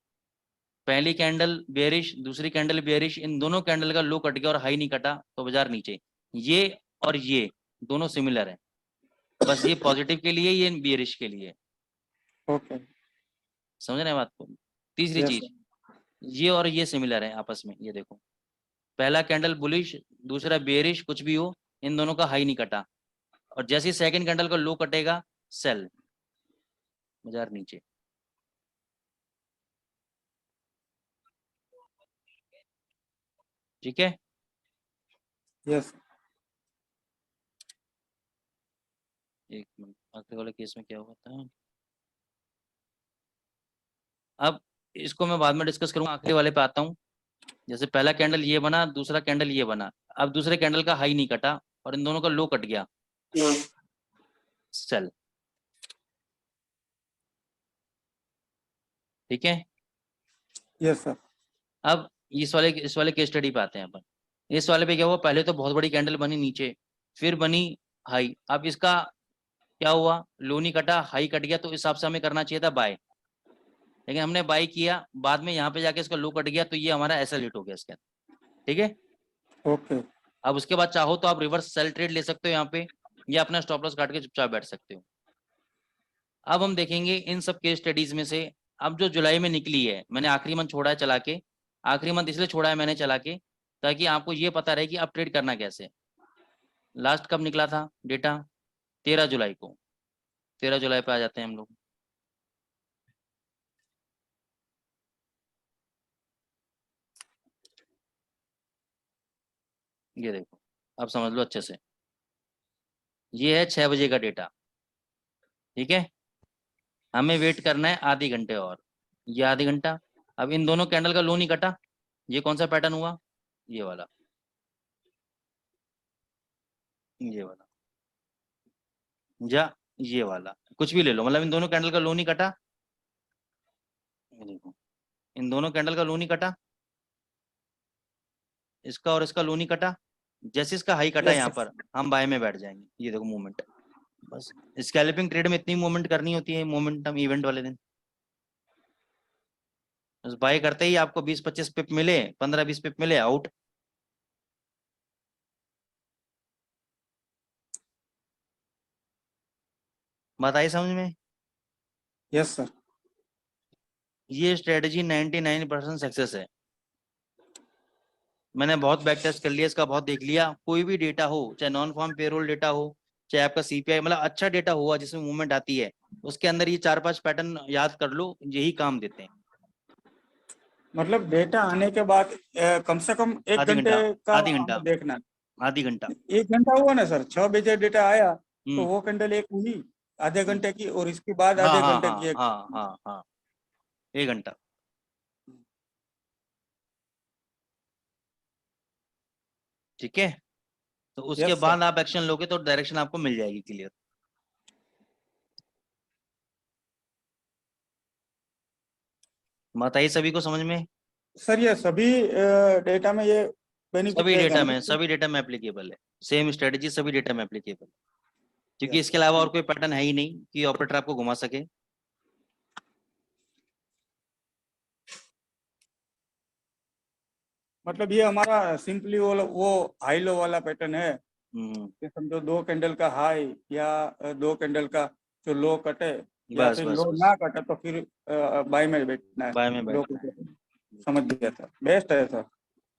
पहली कैंडल बेरिश दूसरी कैंडल बेरिश, इन दोनों कैंडल का लो कट गया और हाई नहीं कटा तो बाजार नीचे। ये और ये दोनों सिमिलर है, बस ये पॉजिटिव के लिए, ये बेरिश के लिए, ओके। समझ रहे हैं बात को। तीसरी यस। चीज, ये और ये सिमिलर है आपस में, ये देखो पहला कैंडल बुलिश दूसरा बेरिश कुछ भी हो, इन दोनों का हाई नहीं कटा और जैसे ही सेकंड कैंडल का लो कटेगा सेल, बाजार नीचे। ठीक है, यस। एक मिनट, आखिरी वाले केस में क्या हुआ था, अब इसको मैं बाद में डिस्कस करूंगा, आखिरी वाले पे आता हूँ। जैसे पहला कैंडल ये बना दूसरा कैंडल ये बना, अब दूसरे कैंडल का हाई नहीं कटा और इन दोनों का लो कट गया, सेल, ठीक है। Yes sir. अब इस वाले केस स्टडी पे आते हैं अपन। इस वाले पे क्या हुआ, पहले तो बहुत बड़ी कैंडल बनी नीचे, फिर बनी हाई, अब इसका क्या हुआ, लो नहीं कटा हाई कट गया, तो इस हिसाब से हमें करना चाहिए था बाय, लेकिन हमने बाय किया, बाद में यहाँ पे जाके इसका लो कट गया तो ये हमारा ऐसा हिट हो गया इसके अंदर, ठीक है। ओके। अब उसके बाद चाहो तो आप रिवर्स सेल ट्रेड ले सकते हो यहाँ पे, या अपना स्टॉप लॉस काट के चुपचाप बैठ सकते हो। अब हम देखेंगे इन सब केस स्टडीज में से, अब जो जुलाई में निकली है, मैंने आखिरी मंथ छोड़ा है चला के, आखिरी मंथ इसलिए छोड़ा है मैंने चला के ताकि आपको ये पता रहे कि आप ट्रेड करना कैसे। लास्ट कब निकला था डेटा? 13 जुलाई को। 13 जुलाई पे आ जाते हैं हम लोग। ये देखो, अब समझ लो अच्छे से, ये है 6 बजे का डेटा, ठीक है। हमें वेट करना है आधे घंटे और, ये आधे घंटा। अब इन दोनों कैंडल का लो नहीं कटा, ये कौन सा पैटर्न हुआ? ये वाला, ये वाला, या ये वाला, कुछ भी ले लो, मतलब इन दोनों कैंडल का लो नहीं कटा। ये देखो, इन दोनों कैंडल का लो नहीं कटा, इसका और इसका लो नहीं कटा। जैसे इसका हाई कटा Yes, यहाँ sir. पर, हम बाय में बैठ जाएंगे। ये देखो मूवमेंट, बस स्कैल्पिंग ट्रेड में इतनी मूवमेंट करनी होती है, मोमेंटम इवेंट वाले दिन। बस बाय करते ही आपको 20-25 पिप मिले, 15-20 पिप मिले, आउट। बात आई समझ में? Yes, sir. ये स्ट्रेटजी 99% सक्सेस है। मैंने बहुत बैक टेस्ट कर लिया इसका, बहुत देख लिया। कोई भी डेटा हो, चाहे नॉन फॉर्म पेरोल डेटा हो, चाहे आपका सीपीआई, मतलब अच्छा डेटा हुआ जिसमें मूवमेंट आती है, उसके अंदर ये 4-5 पैटर्न याद कर लो, यही काम देते हैं। मतलब डेटा आने के बाद कम से कम 1 आधी घंटे घंटा, का आधी घंटा, हमें देखना है। आधी घंटा। 1 घंटा हुआ ना सर, 6 बजे डेटा आया तो हम्म। वो कैंडल एक हुई आधे घंटे की, और इसके बाद हाँ आधे हाँ घंटे हाँ की एक। हाँ हाँ हाँ, 1 घंटा। ठीक है, तो उसके यस सर। बाद आप एक्शन लोगे तो डायरेक्शन आपको मिल जाएगी क्लियर। बात आई सभी को समझ में? सर ये सभी डेटा में ये बेनिफिट सभी रहेगा डेटा ना में, सर? सभी डेटा में एप्लीकेबल है, सेम स्ट्रेटजी सभी डेटा में एप्लीकेबल, क्योंकि यस इसके सर। अलावा और कोई पैटर्न है ही नहीं कि ऑपरेटर आपको घुमा सके। मतलब ये हमारा सिंपली वो हाई लो वाला पैटर्न है हम्म, कि समझो 2 कैंडल का हाई या 2 कैंडल का जो लो कटे, या बस फिर बस लो बस, ना कटे तो फिर बाय में बैठना है। बाय में लो बैठना है। समझ गया सर, बेस्ट है सर।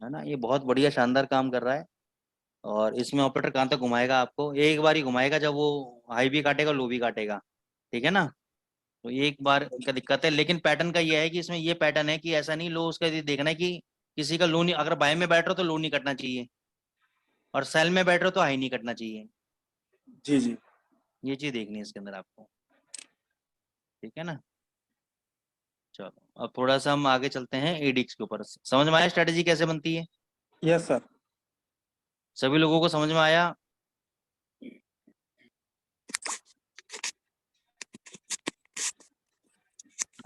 है ना, ये बहुत बढ़िया शानदार काम कर रहा है। और इसमें ऑपरेटर कहाँ तक घुमाएगा आपको? एक बार ही घुमाएगा, जब वो हाई भी काटेगा, लो भी काटेगा, ठीक है ना। तो एक बार का दिक्कत है, लेकिन पैटर्न का ये है कि इसमें ये पैटर्न है कि ऐसा नहीं, लो उसका ये देखना है कि किसी का लो नहीं, अगर बाय में बैठ रहे हो तो लो नहीं कटना चाहिए, और सेल में बैठ रहे हो तो हाई नहीं कटना चाहिए। जी जी। ये चीज देखनी है इसके अंदर आपको, ठीक है ना। चलो, अब थोड़ा सा हम आगे चलते हैं एडिक्स के ऊपर। समझ में आया स्ट्रेटेजी कैसे बनती है? Yes sir. सभी लोगों को समझ में आया?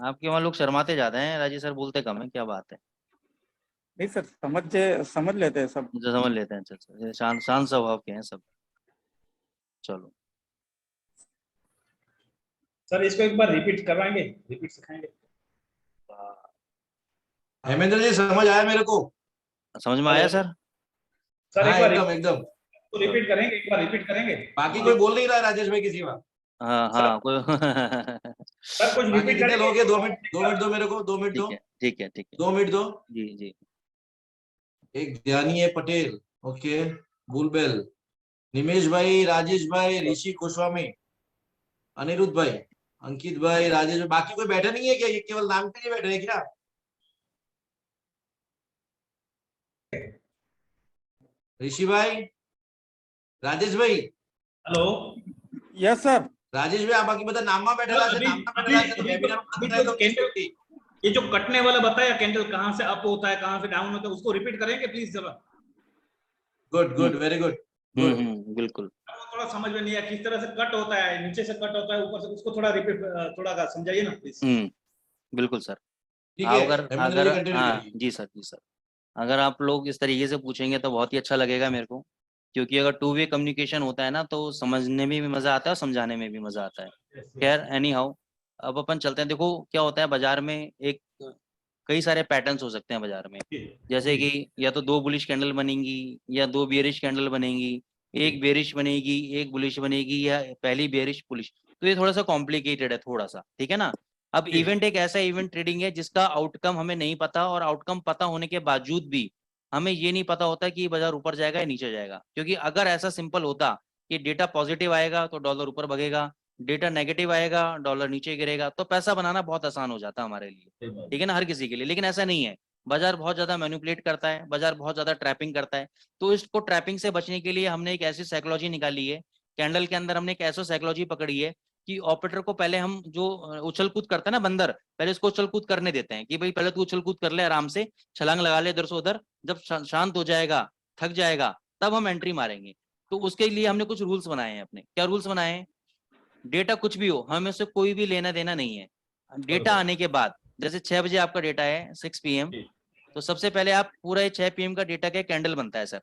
आपके वहाँ लोग शर्माते ज्यादा हैं, राजीव सर बोलते कम है, क्या बात है? नहीं सर, समझ लेते हैं सब। जो समझ लेते हैं, अच्छा अच्छा, शांत शांत स्वभाव के हैं सब। चलो, सर इसको एक बार रिपीट करवाएंगे, रिपीट सिखाएंगे। हेमेंद्र जी समझ आया मेरे को। समझ में आया सर? सर हाँ एक बार एकदम एकदम। तो रिपीट करेंगे, एक बार रिपीट करेंगे। बाकी कोई बोल नहीं रहा है राजेश भाई किसी बात। हाँ सर हाँ, कोई सर कुछ बाकी रिपीट कितने करेंगे। लोग हैं? 2 मिनट दो मेरे को, 2 मिनट ठीक दो। है ठीक है ठीक है। 2 मिनट दो। जी जी। एक ध्यानी है पटेल, ओके, बुलबेल, निमेश भाई, राजेश भाई, ऋषि गोस्वामी, अनिरुद्ध भाई, अंकित भाई, राजेश भाई, बाकी कोई बैठा नहीं है क्या? ये केवल नाम के लिए बैठे हैं क्या? ऋषि भाई, राजेश भाई, हेलो यस सर। राजेश भाई, आप बाकी बता नाम बैठा सर, नाम बैठा तो वेबिनार अभी में जो कैंडल, ये जो कटने वाला बताया कैंडल कहाँ से अप होता है कहाँ से डाउन होता है, उसको रिपीट करेंगे प्लीज जरा। Good good, very good good. बिल्कुल। वो थोड़ा समझ में नहीं आया किस तरह से कट होता है, नीचे से कट होता है ऊपर से, उसको थोड़ा रिपीट, थोड़ा समझाइए ना प्लीज। बिल्कुल सर। ठीक है, अगर हेमेंद्र अगर जी कंटिन्यू हाँ करिए। जी सर, जी सर। अगर आप लोग इस तरीके से पूछेंगे तो बहुत ही अच्छा लगेगा मेरे को, क्योंकि अगर टू वे कम्युनिकेशन होता है ना, तो समझने में भी मजा आता है और समझाने में भी मजा आता है। खैर एनी हाउ, अब अपन चलते हैं। देखो क्या होता है बाजार में, एक कई सारे पैटर्न्स हो सकते हैं बाजार में, जैसे जी। कि या तो 2 बुलिश कैंडल बनेंगी या 2 बेरिश कैंडल बनेंगी, एक बेरिश बनेगी, एक बुलिश बनेगी, या पहली बेरिश बुलिश। तो ये थोड़ा सा कॉम्प्लिकेटेड है थोड़ा सा, ठीक है ना। अब जी। इवेंट एक ऐसा इवेंट ट्रेडिंग है जिसका आउटकम हमें नहीं पता, और आउटकम पता होने के बावजूद भी हमें ये नहीं पता होता कि बाजार ऊपर जाएगा या नीचे जाएगा। क्योंकि अगर ऐसा सिंपल होता कि डेटा पॉजिटिव आएगा तो डॉलर ऊपर भगेगा, डेटा नेगेटिव आएगा डॉलर नीचे गिरेगा, तो पैसा बनाना बहुत आसान हो जाता हमारे लिए, ठीक है ना, हर किसी के लिए। लेकिन ऐसा नहीं है, बाजार बहुत ज्यादा मैनिपुलेट करता है, बाजार बहुत ज्यादा ट्रैपिंग करता है। तो इसको ट्रैपिंग से बचने के लिए हमने एक ऐसी साइकोलॉजी निकाली है, कैंडल के अंदर हमने एक ऐसा साइकोलॉजी पकड़ी है कि ऑपरेटर को पहले हम जो उछल कूद करते हैं ना बंदर, पहले उसको उछल कूद करने देते हैं कि भाई पहले तू उछल कूद कर ले आराम से, छलांग लगा ले इधर से उधर, जब शांत हो जाएगा, थक जाएगा, तब हम एंट्री मारेंगे। तो उसके लिए हमने कुछ रूल्स बनाए हैं अपने। क्या रूल्स बनाए हैं? डेटा कुछ भी हो, हमें उससे कोई भी लेना देना नहीं है। डेटा आने के बाद, जैसे 6 बजे आपका डेटा है 6 PM, जी। तो सबसे पहले आप पूरा 6 PM का डेटा का कैंडल बनता है सर,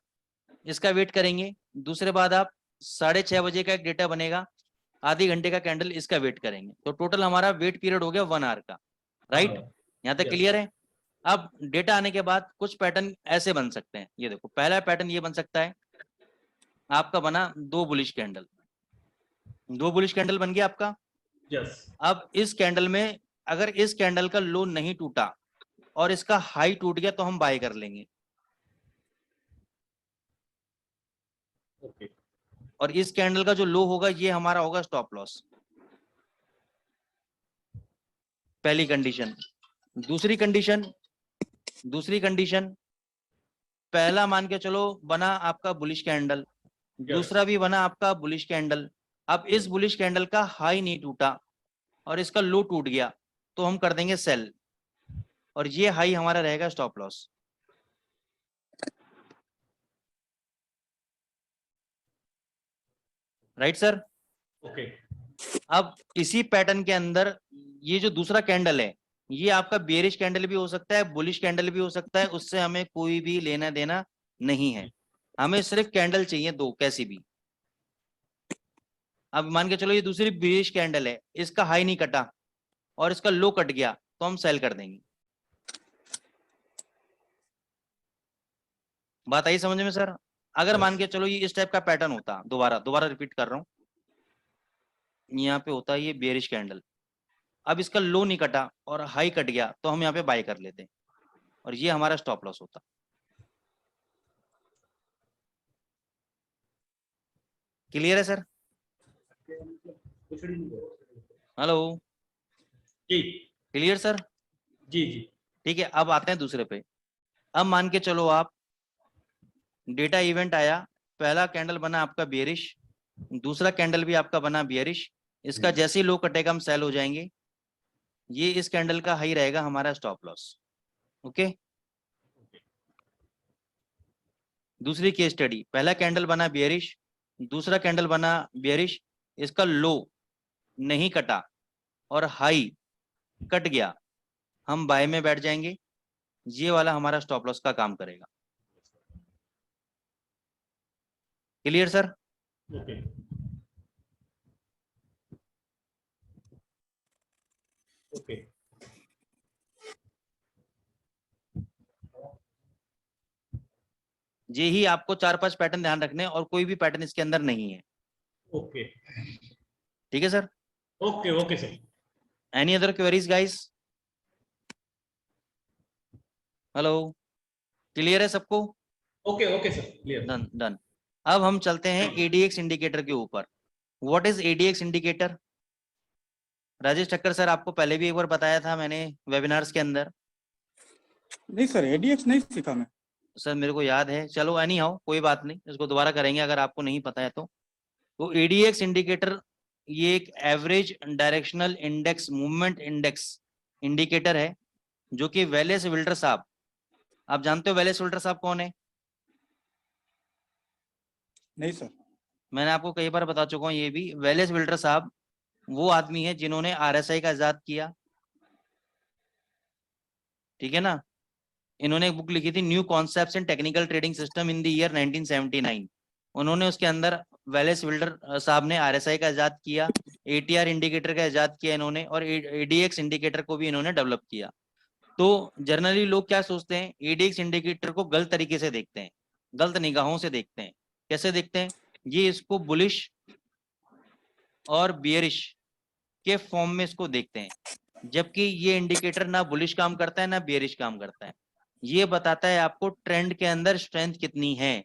इसका वेट करेंगे। दूसरे बाद आप 6:30 बजे का एक डेटा बनेगा, आधी घंटे का कैंडल, इसका वेट करेंगे। तो टोटल हमारा वेट पीरियड हो गया 1 आवर का, राइट। यहाँ तक Yes. क्लियर है? अब डेटा आने के बाद कुछ पैटर्न ऐसे बन सकते हैं। ये देखो, पहला पैटर्न ये बन सकता है, आपका बना 2 बुलिश कैंडल, 2 बुलिश कैंडल बन गया आपका। Yes. अब इस कैंडल में अगर इस कैंडल का लो नहीं टूटा और इसका हाई टूट गया तो हम बाय कर लेंगे, Okay. और इस कैंडल का जो लो होगा ये हमारा होगा स्टॉप लॉस, पहली कंडीशन। दूसरी कंडीशन, पहला मान के चलो बना आपका बुलिश कैंडल, दूसरा भी बना आपका बुलिश कैंडल। अब इस बुलिश कैंडल का हाई नहीं टूटा और इसका लो टूट गया तो हम कर देंगे सेल, और ये हाई हमारा रहेगा stop loss, right sir. Okay. अब इसी पैटर्न के अंदर ये जो दूसरा कैंडल है, ये आपका बेरिश कैंडल भी हो सकता है, बुलिश कैंडल भी हो सकता है, उससे हमें कोई भी लेना देना नहीं है, हमें सिर्फ कैंडल चाहिए 2 कैसी भी। अब मान के चलो ये दूसरी बेरिश कैंडल है, इसका हाई नहीं कटा और इसका लो कट गया तो हम सेल कर देंगे। बात आई समझ में सर? अगर मान के चलो ये इस टाइप का पैटर्न होता, दोबारा रिपीट कर रहा हूं, यहाँ पे होता है ये बेरिश कैंडल, अब इसका लो नहीं कटा और हाई कट गया तो हम यहाँ पे बाय कर लेते हैं, और ये हमारा स्टॉप लॉस होता। क्लियर है सर? हेलो, जी। Clear sir? जी। जी। ठीक है, अब आते हैं दूसरे पे। अब मान के चलो आप डेटा इवेंट आया, पहला कैंडल बना आपका बेरिश, दूसरा कैंडल भी आपका बना बेरिश, इसका जैसे ही लो कटेगा हम सेल हो जाएंगे, ये इस कैंडल का हाई रहेगा हमारा स्टॉप लॉस। ओके, दूसरी केस स्टडी, पहला कैंडल बना बेरिश, दूसरा कैंडल बना बेरिश, इसका लो नहीं कटा और हाई कट गया, हम बाय में बैठ जाएंगे, ये वाला हमारा स्टॉप लॉस का काम करेगा। Clear sir? Okay. Okay. ये ही आपको 4-5 पैटर्न ध्यान रखने, और कोई भी पैटर्न इसके अंदर नहीं है। Okay. ठीक है sir? Okay. Okay, sir. Any other queries guys? Hello, clear है सबको? Okay. Okay, sir. Clear. Done done. अब हम चलते हैं एडीएक्स इंडिकेटर के ऊपर। What is ADX indicator? Rajesh Thakkar sir, आपको पहले भी एक बार बताया था मैंने वेबिनार्स के अंदर। नहीं सर, एडीएक्स नहीं सीखा मैं। सर मेरे को याद है, चलो एनी हाउ कोई बात नहीं, इसको दोबारा करेंगे अगर आपको नहीं पता है तो एडीएक्स इंडिकेटर ये एक average directional index movement index indicator है, जो कि वेलेस विल्टर साहब, आप जानते हो वेलेस विल्टर साहब कौन है? नहीं सर। मैंने आपको कई बार बता चुका हूँ ये भी। वेलेस विल्टर साहब वो आदमी है जिन्होंने आरएसआई का इजाद किया, ठीक है ना। इन्होंने एक बुक लिखी थी, new concepts in technical trading system in the year 1979। उन्होंने उसके अंदर वेलेस विल्टर साहब ने आरएसआई का इजाद किया, एटीआर इंडिकेटर का इजाद किया इन्होंने, और एडीएक्स इंडिकेटर को भी इन्होंने डेवलप किया। तो जनरली लोग क्या सोचते हैं, एडीएक्स इंडिकेटर को गलत तरीके से देखते हैं, गलत निगाहों से देखते हैं। कैसे देखते हैं, ये इसको बुलिश और बियरिश के फॉर्म में इसको देखते हैं, जबकि ये इंडिकेटर ना बुलिश काम करता है ना बियरिश काम करता है। ये बताता है आपको ट्रेंड के अंदर स्ट्रेंथ कितनी है,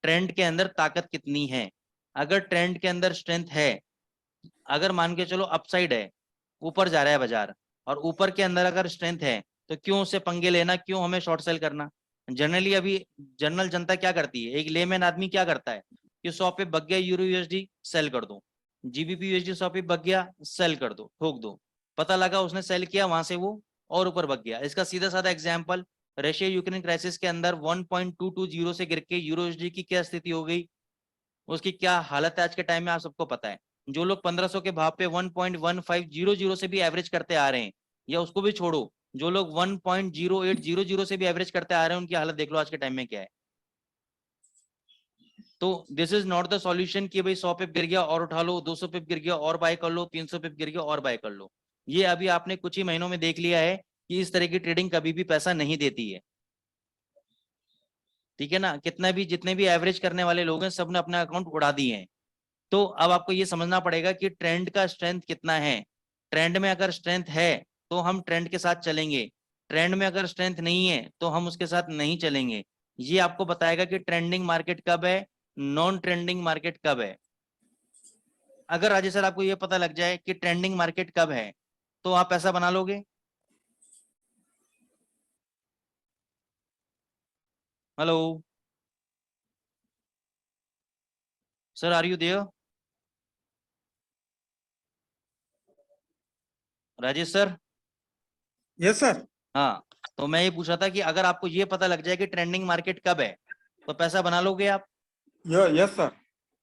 ट्रेंड के अंदर ताकत कितनी है। अगर ट्रेंड के अंदर स्ट्रेंथ है, अगर मान के चलो अपसाइड है, ऊपर जा रहा है बाजार, और ऊपर के अंदर अगर स्ट्रेंथ है, तो क्यों उससे पंगे लेना, क्यों हमें शॉर्ट सेल करना। जनरली अभी जनरल जनता क्या करती है, एक लेमैन आदमी क्या करता है कि 100 पे बग गया यूरो यूएसडी, सेल कर दो, जीबीपी यूएसडी 100 पे बग गया, सेल कर दो, ठोक दो। पता लगा उसने सेल किया, वहां से वो और ऊपर बग गया। इसका सीधा साधा एग्जाम्पल, रशिया यूक्रेन क्राइसिस के अंदर 1.220 से गिर के यूरो यूएसडी की क्या स्थिति हो गई, उसकी क्या हालत है आज के टाइम में, आप सबको पता है। जो लोग 1500 के भाव पे 1.1500 से भी एवरेज करते आ रहे हैं, या उसको भी छोड़ो, जो लोग 1.0800 से भी एवरेज करते आ रहे हैं, उनकी हालत देख लो आज के टाइम में क्या है। तो this is not the solution कि भाई 100 पिप गिर गया और उठा लो, 200 पिप गिर गया और बाय कर लो, 300 पिप गिर गया और बाय कर लो। ये अभी आपने कुछ ही महीनों में देख लिया है कि इस तरह की ट्रेडिंग कभी भी पैसा नहीं देती है, ठीक है ना। कितना भी, जितने भी एवरेज करने वाले लोग हैं, सबने अपना अकाउंट उड़ा दिए हैं। तो अब आपको ये समझना पड़ेगा कि ट्रेंड का स्ट्रेंथ कितना है। ट्रेंड में अगर स्ट्रेंथ है तो हम ट्रेंड के साथ चलेंगे, ट्रेंड में अगर स्ट्रेंथ नहीं है तो हम उसके साथ नहीं चलेंगे। ये आपको बताएगा कि ट्रेंडिंग मार्केट कब है, नॉन ट्रेंडिंग मार्केट कब है। अगर राजेश सर आपको ये पता लग जाए कि ट्रेंडिंग मार्केट कब है, तो आप पैसा बना लोगे। Hello sir, are you there Rajesh sir? Yes sir. हाँ, तो मैं ये पूछा था कि अगर आपको ये पता लग जाए कि ट्रेंडिंग मार्केट कब है, तो पैसा बना लोगे आप। Yes sir.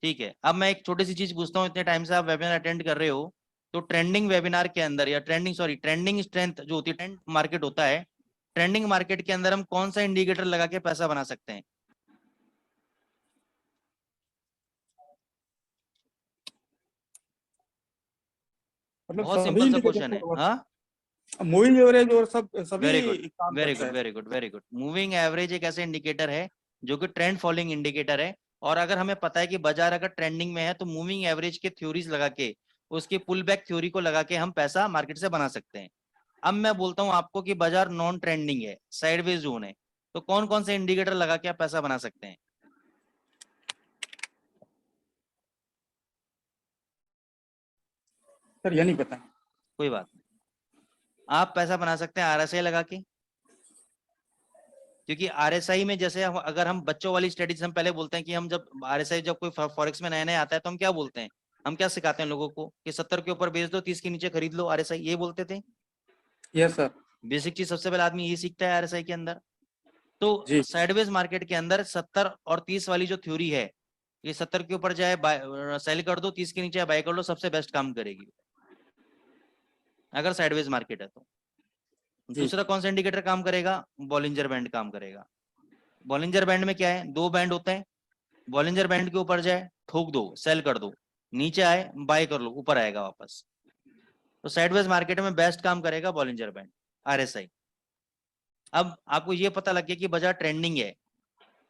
ठीक है, अब मैं एक छोटी सी चीज पूछता हूँ, इतने टाइम से आप वेबिनार अटेंड कर रहे हो, तो ट्रेंडिंग वेबिनार के अंदर, या ट्रेंडिंग स्ट्रेंथ जो होती है, ट्रेंड मार्केट होता है, ट्रेंडिंग मार्केट के अंदर हम कौन सा इंडिकेटर लगा के पैसा बना सकते हैं। मतलब बहुत सभी सिंपल सा क्वेश्चन है। इंडिकेटर, हाँ, मूविंग एवरेज और सब सभी वेरी गुड, काम वेरी करता गुड, है। Very good, very good. Moving average एक ऐसे इंडिकेटर है जो कि ट्रेंड फॉलोइंग इंडिकेटर है। और अगर हमें पता है कि बाजार अगर ट्रेंडिंग में है, तो मूविंग एवरेज के थ्योरीज लगा के, उसकी पुल बैक थ्योरी को लगा के हम पैसा मार्केट से बना सकते हैं। अब मैं बोलता हूं आपको कि बाजार नॉन ट्रेंडिंग है, साइडवेज जोन है, तो कौन कौन से इंडिकेटर लगा के आप पैसा बना सकते हैं। सर ये नहीं पता। कोई बात नहीं, आप पैसा बना सकते हैं आरएसआई लगा के। क्योंकि आरएसआई में जैसे अगर हम बच्चों वाली स्टडीज, हम पहले बोलते हैं कि हम जब आरएसआई, जब कोई फॉरेक्स में नया नया आता है, तो हम क्या बोलते हैं, हम क्या सिखाते हैं लोगों को कि 70 के ऊपर बेच दो, 30 के नीचे खरीद लो आरएसआई, ये बोलते थे। Yes sir. बेसिक चीज सबसे पहले आदमी ये सीखता है आरएसआई के अंदर। तो जी। साइडवेज मार्केट के अंदर 70 और 30 वाली जो थ्योरी है, ये 70 के ऊपर जाए सेल कर दो, 30 के नीचे बाय कर लो, सबसे बेस्ट काम करेगी अगर साइडवेज मार्केट है तो। जी। दूसरा कौन सा इंडिकेटर काम करेगा, बॉलिंजर बैंड काम करेगा। बॉलिंजर बैंड में क्या है, दो बैंड होते हैं। बॉलिंजर बैंड के ऊपर जाए, ठोक दो, सेल कर दो, नीचे आए बाय कर लो, ऊपर आएगा वापस। तो साइडवेज मार्केट में बेस्ट काम करेगा बॉलिंजर बैंड, आरएसआई। अब आपको ये पता लग गया कि बाजार ट्रेंडिंग है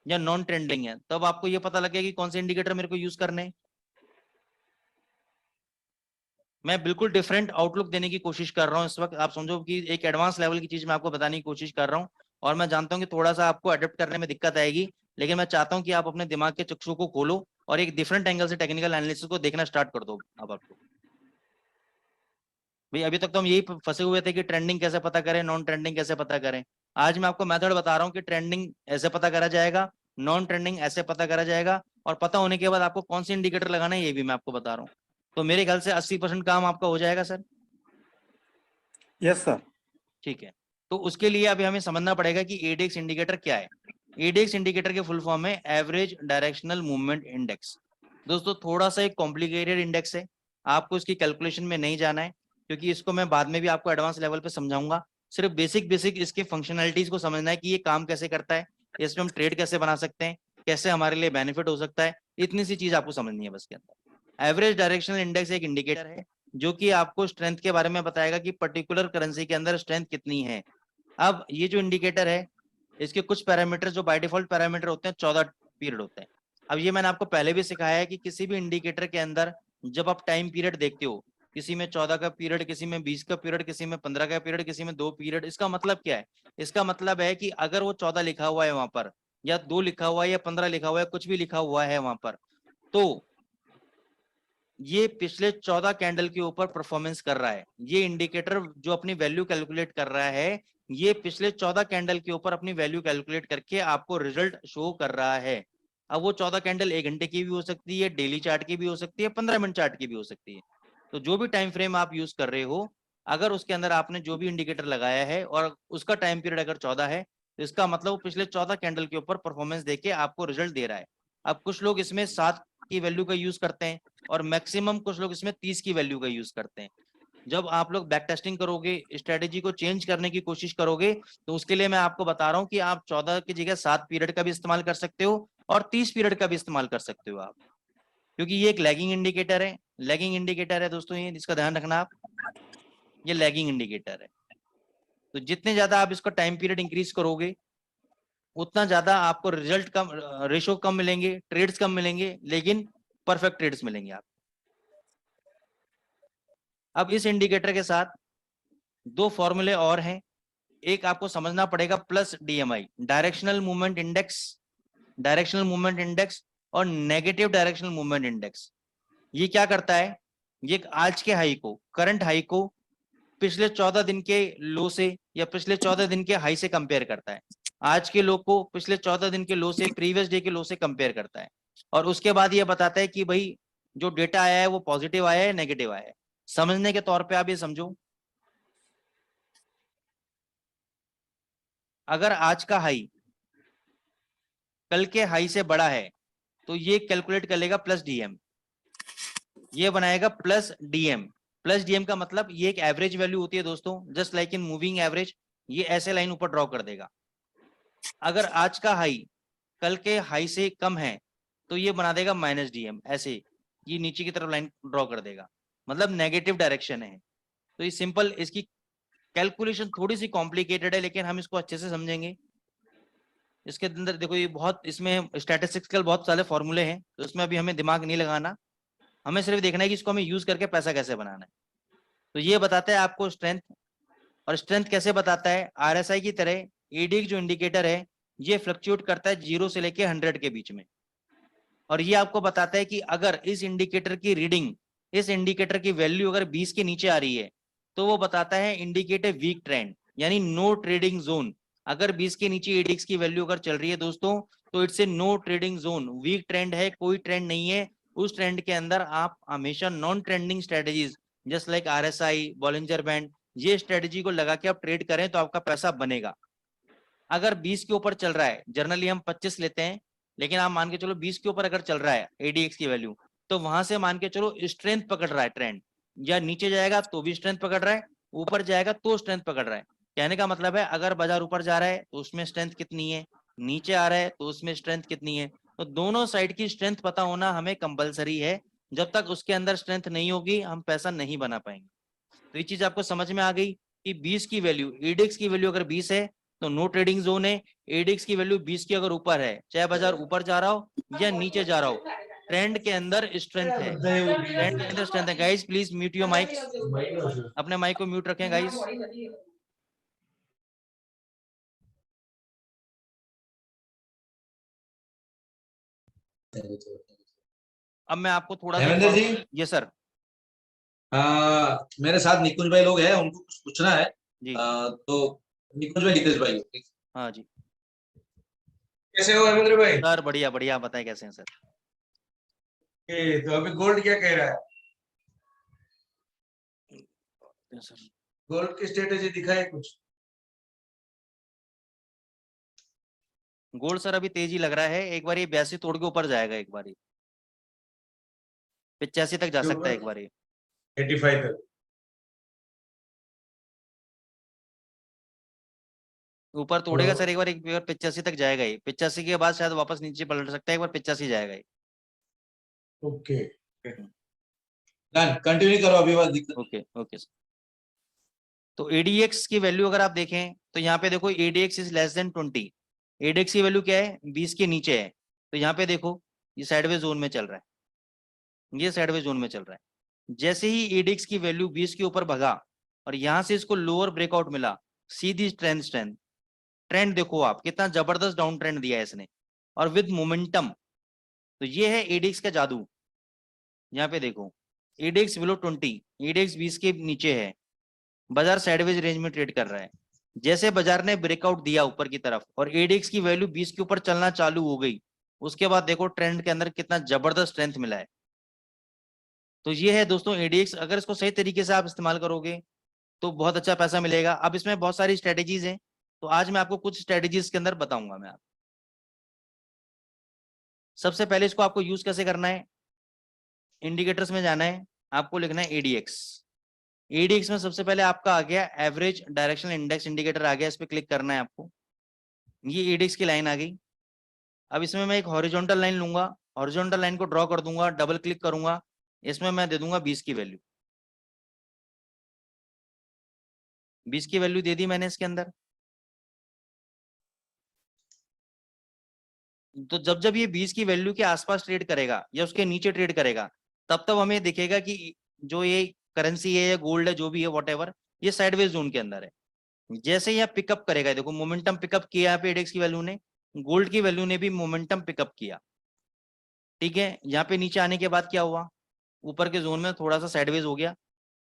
या नॉन ट्रेंडिंग है, तब आपको ये पता लग गया कि कौन से इंडिकेटर मेरे को यूज करने हैं। मैं बिल्कुल डिफरेंट आउटलुक देने की कोशिश कर रहा हूँ इस वक्त, आप समझो कि एक एडवांस लेवल की चीज मैं आपको बताने की कोशिश कर रहा हूँ। और मैं जानता हूँ कि थोड़ा सा आपको अडेप्ट करने में दिक्कत आएगी, लेकिन मैं चाहता हूँ कि आप अपने दिमाग के चक्षु को खोलो और एक डिफरेंट एंगल से टेक्निकल एनालिसिस को देखना स्टार्ट कर दो। अब आपको भाई, अभी तक तो हम यही फंसे हुए थे कि ट्रेंडिंग कैसे पता करें, नॉन ट्रेंडिंग कैसे पता करें। आज मैं आपको मेथड बता रहा हूँ कि ट्रेंडिंग ऐसे पता करा जाएगा, नॉन ट्रेंडिंग ऐसे पता करा जाएगा, और पता होने के बाद आपको कौन सी इंडिकेटर लगाना है ये भी मैं आपको बता रहा हूँ। तो मेरे ख्याल से 80% काम आपका हो जाएगा सर। Yes sir. ठीक है, तो उसके लिए अभी हमें समझना पड़ेगा कि एडीएक्स इंडिकेटर क्या है। एडीएक्स इंडिकेटर के फुल फॉर्म है एवरेज डायरेक्शनल मूवमेंट इंडेक्स। दोस्तों थोड़ा सा एक कॉम्प्लिकेटेड इंडेक्स है, आपको इसकी कैलकुलेशन में नहीं जाना है, क्योंकि इसको मैं बाद में भी आपको एडवांस लेवल पे समझाऊंगा। सिर्फ बेसिक बेसिक इसके फंक्शनैलिटीज को समझना है कि ये काम कैसे करता है, इसमें हम ट्रेड कैसे बना सकते हैं, कैसे हमारे लिए बेनिफिट हो सकता है, इतनी सी चीज आपको समझनी है बस के अंदर। एवरेज डायरेक्शनल इंडेक्स एक इंडिकेटर है जो कि आपको स्ट्रेंथ के बारे में बताएगा कि पर्टिकुलर करेंसी के अंदर स्ट्रेंथ कितनी है। अब ये जो इंडिकेटर है इसके कुछ पैरामीटर जो बाय डिफॉल्ट पैरामीटर होते हैं 14 पीरियड होते हैं। अब ये मैंने आपको पहले भी सिखाया है कि किसी भी इंडिकेटर के अंदर जब आप टाइम पीरियड देखते हो, किसी में 14 का पीरियड, किसी में 20 का पीरियड, किसी में 15 का पीरियड, किसी में 2 पीरियड, इसका मतलब क्या है? इसका मतलब है कि अगर वो 14 लिखा हुआ है वहां पर, या 2 लिखा हुआ है, या 15 लिखा हुआ है, कुछ भी लिखा हुआ है वहां पर, तो ये पिछले 14 कैंडल के ऊपर परफॉर्मेंस कर रहा है। ये इंडिकेटर जो अपनी वैल्यू कैलकुलेट कर रहा है, ये पिछले 14 कैंडल के ऊपर अपनी वैल्यू कैलकुलेट करके आपको रिजल्ट शो कर रहा है। अब वो 14 कैंडल 1 घंटे की भी हो सकती है, डेली चार्ट की भी हो सकती है, 15 मिनट चार्ट की भी हो सकती है। तो जो भी टाइम फ्रेम आप यूज कर रहे हो, अगर उसके अंदर आपने जो भी इंडिकेटर लगाया है और उसका टाइम पीरियड अगर 14 है, तो इसका मतलब वो पिछले 14 कैंडल के ऊपर परफॉर्मेंस देके आपको रिजल्ट दे रहा है। अब कुछ लोग इसमें 7 की वैल्यू का यूज करते हैं और मैक्सिमम कुछ लोग इसमें 30 की वैल्यू का यूज करते हैं। जब आप लोग बैक टेस्टिंग करोगे, स्ट्रेटेजी को चेंज करने की कोशिश करोगे, तो उसके लिए मैं आपको बता रहा हूं कि आप 14 की जगह 7 पीरियड का भी इस्तेमाल कर सकते हो और 30 पीरियड का भी इस्तेमाल कर सकते हो आप, क्योंकि ये एक लैगिंग इंडिकेटर है। लैगिंग इंडिकेटर है दोस्तों, ये इसका ध्यान रखना आप, ये लैगिंग इंडिकेटर है। तो जितने ज्यादा आप इसका टाइम पीरियड इंक्रीज करोगे, उतना ज्यादा आपको रिजल्ट कम, रेशो कम मिलेंगे, ट्रेड्स कम मिलेंगे, लेकिन परफेक्ट ट्रेड्स मिलेंगे आप। अब इस इंडिकेटर के साथ 2 फॉर्मूले और हैं। एक आपको समझना पड़ेगा, plus DMI, directional movement index, directional movement index और नेगेटिव डायरेक्शनल मूवमेंट इंडेक्स। ये क्या करता है? ये आज के हाई को, करंट हाई को पिछले 14 दिन के लो से या पिछले 14 दिन के हाई से कंपेयर करता है। आज के लो को पिछले 14 दिन के लो से, प्रीवियस डे के लो से कंपेयर करता है, और उसके बाद ये बताता है कि भाई जो डेटा आया है वो पॉजिटिव आया है, नेगेटिव आया है। समझने के तौर पे आप ये समझो, अगर आज का हाई कल के हाई से बड़ा है तो ये कैलकुलेट कर लेगा प्लस डीएम, ये बनाएगा प्लस डीएम। प्लस डीएम का मतलब ये एक एवरेज वैल्यू होती है दोस्तों, just like in moving average, ये ऐसे लाइन ऊपर ड्रॉ कर देगा। अगर आज का हाई कल के हाई से कम है तो ये बना देगा माइनस डीएम, ऐसे ये नीचे की तरफ लाइन ड्रॉ कर देगा, मतलब नेगेटिव डायरेक्शन है। तो ये सिंपल, इसकी कैलकुलेशन थोड़ी सी कॉम्प्लिकेटेड है, लेकिन हम इसको अच्छे से समझेंगे। इसके अंदर देखो, ये बहुत, इसमें स्टैटिस्टिकल बहुत सारे फॉर्मूले हैं, तो इसमें अभी हमें दिमाग नहीं लगाना, हमें सिर्फ देखना है कि इसको हमें यूज करके पैसा कैसे बनाना है। तो ये बताता है आपको स्ट्रेंथ, और स्ट्रेंथ कैसे बताता है? आरएसआई की तरह एडीएक्स जो इंडिकेटर है, ये फ्लक्चुएट करता है 0 से लेके 100 के बीच में, और ये आपको बताता है कि अगर इस इंडिकेटर की रीडिंग, इस इंडिकेटर की वैल्यू अगर 20 के नीचे आ रही है, तो वो बताता है इंडिकेटर वीक ट्रेंड, यानी नो ट्रेडिंग जोन। अगर 20 के नीचे एडीएक्स की वैल्यू अगर चल रही है दोस्तों, तो it's a no trading zone, week trend है, कोई ट्रेंड नहीं है। उस ट्रेंड के अंदर आप हमेशा non trending strategies just like RSI, Bollinger band, ये स्ट्रेटेजी को लगा के आप ट्रेड करें तो आपका पैसा बनेगा। अगर 20 के ऊपर चल रहा है, जनरली हम 25 लेते हैं, लेकिन आप मान के चलो 20 के ऊपर अगर चल रहा है एडीएक्स की वैल्यू, तो वहां से मान के चलो स्ट्रेंथ पकड़ रहा है ट्रेंड, या नीचे जाएगा तो भी स्ट्रेंथ पकड़ रहा है, ऊपर जाएगा तो स्ट्रेंथ पकड़ रहा है। कहने का मतलब है, अगर बाजार ऊपर जा रहा है तो उसमें स्ट्रेंथ कितनी है, नीचे आ रहा है तो उसमें स्ट्रेंथ कितनी है। तो दोनों साइड की स्ट्रेंथ पता होना हमें कंपलसरी है। जब तक उसके अंदर स्ट्रेंथ नहीं होगी हम पैसा नहीं बना पाएंगे। तो ये चीज आपको समझ में आ गई कि 20 की वैल्यू, एडीएक्स की वैल्यू अगर 20 है तो नो ट्रेडिंग जोन है। एडीएक्स की वैल्यू 20 की अगर ऊपर है, चाहे बाजार ऊपर जा रहा हो या नीचे जा रहा हो, ट्रेंड के अंदर स्ट्रेंथ है, ट्रेंड के अंदर स्ट्रेंथ है। Guys please mute your mics, अपने माइक को म्यूट रखें गाइस। अब मैं आपको थोड़ा हेमेंद्र जी, ये सर, मेरे साथ निकुंज भाई लोग हैं, उनको कुछ पूछना है जी तो निकुंज भाई, हितेश भाई, हाँ जी कैसे हो हेमेंद्र भाई? सर, बढ़िया बढ़िया, आप बताएं कैसे हैं सर? तो अभी गोल्ड क्या कह रहा है? सर गोल्ड की स्ट्रेटेजी दिखाए कुछ? गोल्ड सर अभी तेजी लग रहा है, एक बार ये 82 तोड़ के ऊपर जाएगा, एक बार 85 तक जा सकता है, एक बार 85 तक। ऊपर तोड़ेगा सर, एक बार 85 तक जाएगा। ये 85 के बाद शायद वापस नीचे पलट सकता है, एक बार 85 जाएगा ये। ओके, कंटिन्यू करो, अभी बात दिक्कत। Okay okay sir. तो एडीएक्स की वैल्यू अगर आप देखें तो यहाँ पे देखो ADX is less than 20, ADX की वैल्यू क्या है 20 के नीचे है, तो यहाँ पे देखो ये साइडवेज जोन में चल रहा है, ये साइडवेज जोन में चल रहा है। जैसे ही ADX की वैल्यू 20 के ऊपर भगा और यहाँ से इसको लोअर ब्रेकआउट मिला, सीधी स्ट्रेंथ स्ट्रेंथ ट्रेंड देखो आप कितना जबरदस्त डाउन ट्रेंड दिया है इसने और विद मोमेंटम। तो ये है ADX का जादू। यहाँ पे देखो ADX बिलो 20, ADX 20 के नीचे है, बाजार साइडवेज रेंज में ट्रेड कर रहा है। जैसे बाजार ने ब्रेकआउट दिया ऊपर की तरफ और ADX की वैल्यू 20 के ऊपर चलना चालू हो गई, उसके बाद देखो ट्रेंड के अंदर कितना जबरदस्त स्ट्रेंथ मिला है। तो ये है दोस्तों ADX, अगर इसको सही तरीके से आप इस्तेमाल करोगे तो बहुत अच्छा पैसा मिलेगा। अब इसमें बहुत सारी स्ट्रेटेजीज हैं, तो आज मैं आपको कुछ स्ट्रेटेजीज के अंदर बताऊंगा मैं। आप सबसे पहले इसको आपको यूज कैसे करना है, इंडिकेटर्स में जाना है, आपको लिखना है ADX। ADX में सबसे पहले आपका आ गया एवरेज डायरेक्शनल इंडेक्स इंडिकेटर आ गया, इस पर क्लिक करना है आपको। ये ADX की लाइन आ गई। अब इसमें मैं एक हॉरिजॉन्टल लाइन लूंगा, हॉरिजॉन्टल लाइन को ड्रॉ कर दूंगा, डबल क्लिक करूंगा, इसमें मैं दे दूंगा 20 की वैल्यू। 20 की वैल्यू दे दी मैंने इसके अंदर। तो जब जब ये 20 की वैल्यू के आसपास ट्रेड करेगा या उसके नीचे ट्रेड करेगा, तब तब हमें दिखेगा कि जो ये करेंसी है या गोल्ड है जो भी है वॉट ये साइडवेज जोन के अंदर है। जैसे ही पिकअप करेगा, देखो मोमेंटम पिकअप किया यहाँ पे ADX की वैल्यू ने, गोल्ड की वैल्यू ने भी मोमेंटम पिकअप किया। ठीक है, यहाँ पे नीचे आने के बाद क्या हुआ, ऊपर के जोन में थोड़ा सा साइडवेज हो गया,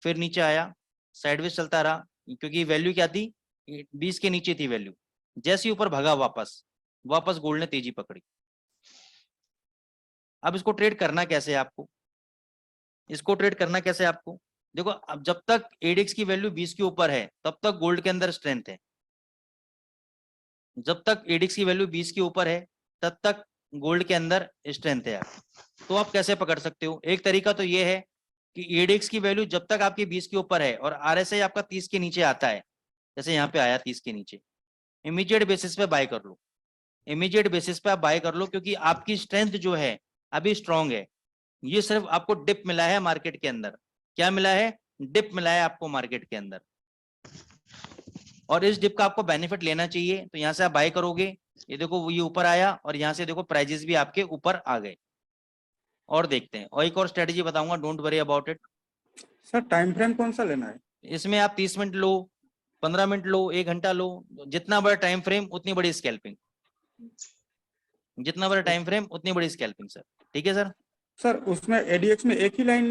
फिर नीचे आया, साइडवेज चलता रहा, क्योंकि वैल्यू क्या थी 20 के नीचे थी वैल्यू। जैसे ही ऊपर भगा वापस गोल्ड ने तेजी पकड़ी। अब इसको ट्रेड करना कैसे है आपको, इसको ट्रेड करना कैसे है आपको, देखो अब जब तक ADX की वैल्यू 20 के ऊपर है तब तक गोल्ड के अंदर स्ट्रेंथ है, जब तक ADX की वैल्यू 20 के ऊपर है तब तक गोल्ड के अंदर स्ट्रेंथ है। तो आप कैसे पकड़ सकते हो, एक तरीका तो ये है कि ADX की वैल्यू जब तक आपकी 20 के ऊपर है और RSI आपका 30 के नीचे आता है, जैसे यहाँ पे आया 30 के नीचे, इमीडिएट बेसिस पे बाय कर लो, इमीडिएट बेसिस पे आप बाय कर लो, क्योंकि आपकी स्ट्रेंथ जो है अभी स्ट्रांग है। ये सिर्फ आपको डिप मिला है मार्केट के अंदर, क्या मिला है, डिप मिला है आपको मार्केट के अंदर, और इस डिप का आपको बेनिफिट लेना चाहिए। तो यहाँ से आप बाय करोगे, ये देखो ये ऊपर आया और यहाँ से देखो प्राइजेस भी आपके ऊपर आ गए। और देखते हैं, और एक और स्ट्रेटेजी बताऊंगा, don't worry about it. Sir time frame कौन सा लेना है? इसमें आप 30 मिनट लो, 15 मिनट लो, 1 घंटा लो, जितना बड़ा टाइम फ्रेम उतनी बड़ी स्कैल्पिंग, जितना बड़ा टाइम फ्रेम उतनी बड़ी स्कैल्पिंग सर। ठीक है सर। सर उसमें ADX में एक ही लाइन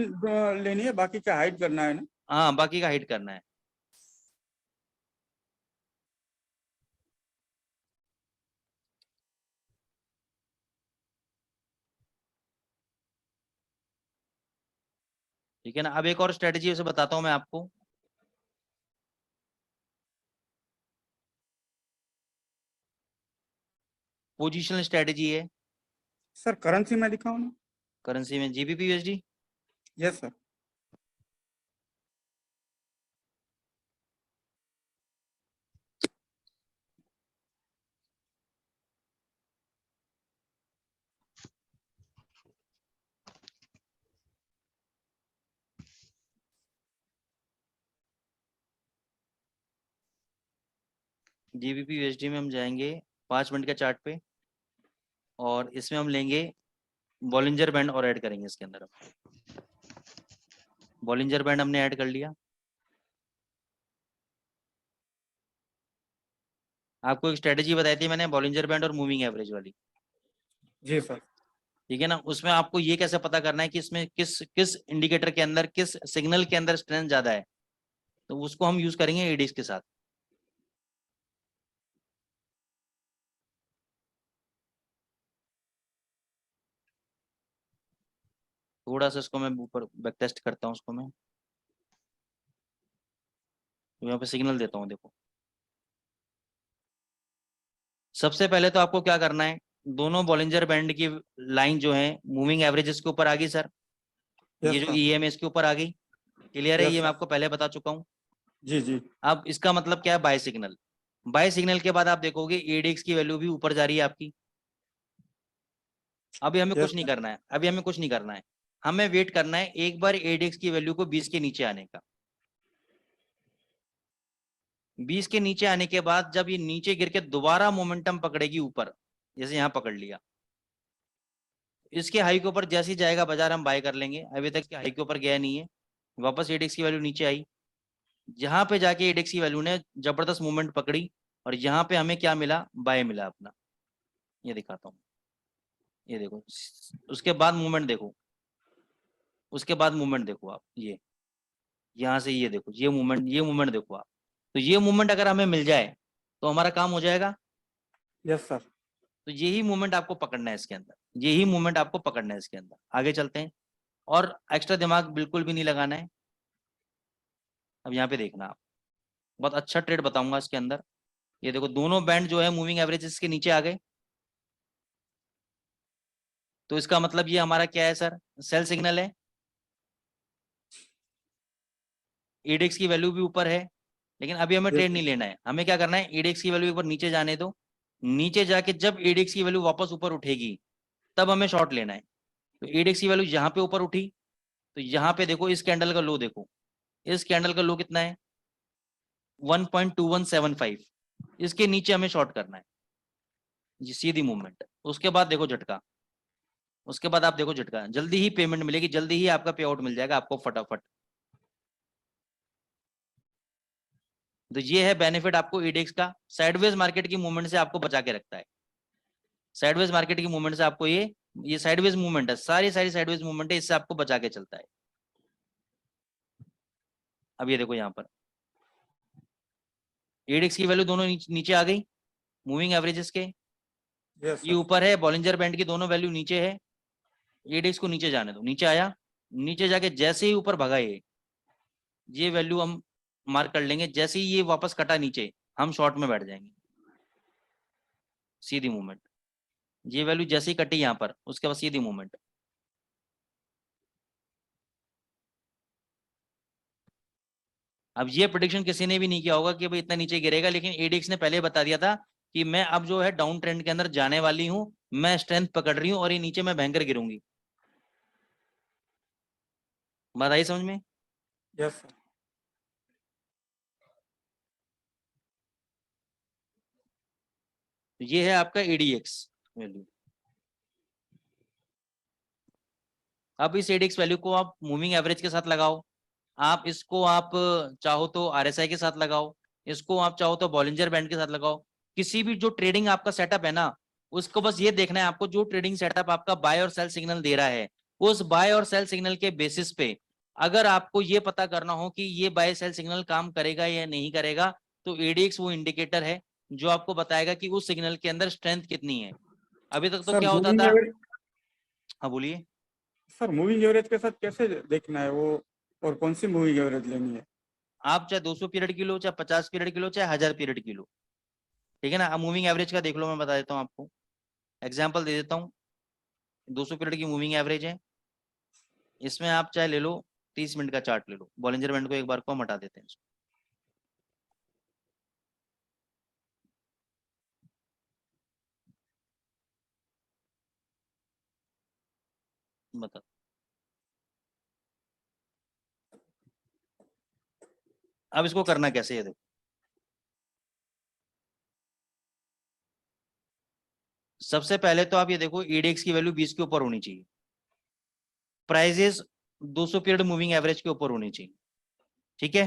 लेनी है, बाकी क्या हाइड करना है ना? हाँ, बाकी का हिट करना है। ठीक है ना। अब एक और स्ट्रेटेजी उसे बताता हूं मैं आपको। पोजिशनल स्ट्रेटेजी है। सर करेंसी में दिखाओ ना। करेंसी में GBP USD। Yes sir. GBP USD में हम जाएंगे 5 मिनट के चार्ट पे, और इसमें हम लेंगे बॉलिंजर बैंड और ऐड करेंगे इसके अंदर। बॉलिंजर बैंड हमने ऐड कर लिया। आपको एक स्ट्रेटेजी बताई थी मैंने, बॉलिंजर बैंड और मूविंग एवरेज वाली। जी सर। ठीक है ना। उसमें आपको ये कैसे पता करना है कि इसमें किस किस इंडिकेटर के अंदर, किस सिग्नल के अंदर स्ट्रेंथ ज्यादा है, तो उसको हम यूज करेंगे ADX के साथ। थोड़ा सा इसको मैं ऊपर बैक टेस्ट करता हूँ, उसको मैं तो यहाँ पे सिग्नल देता हूँ। देखो सबसे पहले तो आपको क्या करना है, दोनों बॉलिंजर बैंड की लाइन जो है मूविंग एवरेजेस के ऊपर आ गई सर। ये यस जो सर। EM है इसके ऊपर आ गई, क्लियर है, Yes, ये मैं sir. आपको पहले बता चुका हूँ। जी जी। अब इसका मतलब क्या है, बाय सिग्नल। बाय सिग्नल के बाद आप देखोगे ADX की वैल्यू भी ऊपर जा रही है आपकी। अभी हमें यस कुछ नहीं करना है, अभी हमें कुछ नहीं करना है, हमें वेट करना है एक बार ADX की वैल्यू को 20 के नीचे आने का। 20 के नीचे आने के बाद जब ये नीचे गिर के दोबारा मोमेंटम पकड़ेगी ऊपर, जैसे यहाँ पकड़ लिया, इसके हाई के ऊपर जैसे ही जाएगा बाजार हम बाय कर लेंगे। अभी तक हाई के ऊपर गया नहीं है, वापस एडेक्स की वैल्यू नीचे आई, जहां पे जाके एडेक्स की वैल्यू ने जबरदस्त मूवमेंट पकड़ी और यहाँ पे हमें क्या मिला, बाय मिला अपना। ये दिखाता हूँ, ये देखो, उसके बाद मूवमेंट देखो, उसके बाद मूवमेंट देखो आप, ये यहाँ से ये देखो, ये मूवमेंट देखो आप। तो ये मूवमेंट अगर हमें मिल जाए तो हमारा काम हो जाएगा। Yes sir. तो यही मूवमेंट आपको पकड़ना है इसके अंदर, यही मूवमेंट आपको पकड़ना है इसके अंदर। आगे चलते हैं, और एक्स्ट्रा दिमाग बिल्कुल भी नहीं लगाना है। अब यहाँ पे देखना आप, बहुत अच्छा ट्रेड बताऊंगा इसके अंदर। ये देखो दोनों बैंड जो है मूविंग एवरेज इसके नीचे आ गए, तो इसका मतलब ये हमारा क्या है सर, सेल सिग्नल है। एडेक्स की वैल्यू भी ऊपर है, लेकिन अभी हमें ट्रेड नहीं लेना है। हमें क्या करना है, एडेक्स की वैल्यू एक बार नीचे जाने दो, नीचे जाके जब एडेक्स की वैल्यू वापस ऊपर उठेगी तब हमें शॉर्ट लेना है। तो एडेक्स की वैल्यू यहाँ पे ऊपर उठी, तो यहाँ पे देखो इस कैंडल का लो देखो, इस कैंडल का लो कितना है, 1.2175। इसके नीचे हमें शॉर्ट करना है, ये सीधी मूवमेंट। उसके बाद देखो झटका, उसके बाद आप देखो झटका, जल्दी ही पेमेंट मिलेगी, जल्दी ही आपका पे आउट मिल जाएगा आपको फटाफट। तो ये है बेनिफिट आपको एडेक्स का, साइडवेज मार्केट की मूवमेंट से आपको बचा के रखता है। साइडवेज मार्केट की मूवमेंट से आपको ये साइडवेज मूवमेंट है, सारी साइडवेज मूवमेंट है, इससे आपको बचा के चलता है। अब ये देखो यहाँ पर एडेक्स की वैल्यू दोनों नीचे आ गई मूविंग एवरेजेस के, यस ये ऊपर है, बॉलिंजर बैंड की दोनों वैल्यू नीचे है। एडेक्स को नीचे जाने दो, नीचे आया, नीचे जाके जैसे ही ऊपर भगा ये वैल्यू हम मार्क कर लेंगे, जैसे ही ये वापस कटा नीचे हम शॉर्ट में बैठ जाएंगे, सीधी मूवमेंट। ये वैल्यू जैसे ही कटी यहाँ पर, उसके बाद सीधी मूवमेंट। अब ये प्रेडिक्शन किसी ने भी नहीं किया होगा कि भाई इतना नीचे गिरेगा, लेकिन एडेक्स ने पहले बता दिया था कि मैं अब जो है डाउन ट्रेंड के अंदर जाने वाली हूं, मैं स्ट्रेंथ पकड़ रही हूं और ये नीचे मैं भयंकर गिरूंगी। बात आई समझ में? Yes sir. तो ये है आपका एडीएक्स वैल्यू। अब इस एडीएक्स वैल्यू को आप मूविंग एवरेज के साथ लगाओ, आप इसको आप चाहो तो आरएसआई के साथ लगाओ, इसको आप चाहो तो बॉलिंजर बैंड के साथ लगाओ। किसी भी जो ट्रेडिंग आपका सेटअप है ना, उसको बस ये देखना है आपको, जो ट्रेडिंग सेटअप आपका बाय और सेल सिग्नल दे रहा है, उस बाय और सेल सिग्नल के बेसिस पे अगर आपको ये पता करना हो कि ये बाय सेल सिग्नल काम करेगा या नहीं करेगा, तो एडीएक्स वो इंडिकेटर है जो आपको बताएगा कि उस सिग्नल के अंदर स्ट्रेंथ कितनी है। अभी तक तो सर क्या होता मूविंग था, एवरेज, हाँ बोलिए। सर मूविंग एवरेज के साथ कैसे देखना है वो, और कौन सी मूविंग एवरेज लेनी है? आप चाहे 200 पीरियड की लो, चाहे 50 पीरियड की लो, चाहे 1000 पीरियड की लो, ठीक है ना। अब मूविंग एवरेज का देख लो, मैं बता देता हूँ आपको, एग्जांपल दे देता हूँ। 200 पीरियड की मूविंग एवरेज है, इसमें आप चाहे ले लो 30 मिनट का चार्ट ले लो, बॉलिंजर बैंड को एक बार को हम हटा देते हैं इसको। बता, अब इसको करना कैसे है देखो, सबसे पहले तो आप ये देखो एडीएक्स की वैल्यू 20 के ऊपर होनी चाहिए, प्राइजेस 200 पीरियड मूविंग एवरेज के ऊपर होनी चाहिए, ठीक है।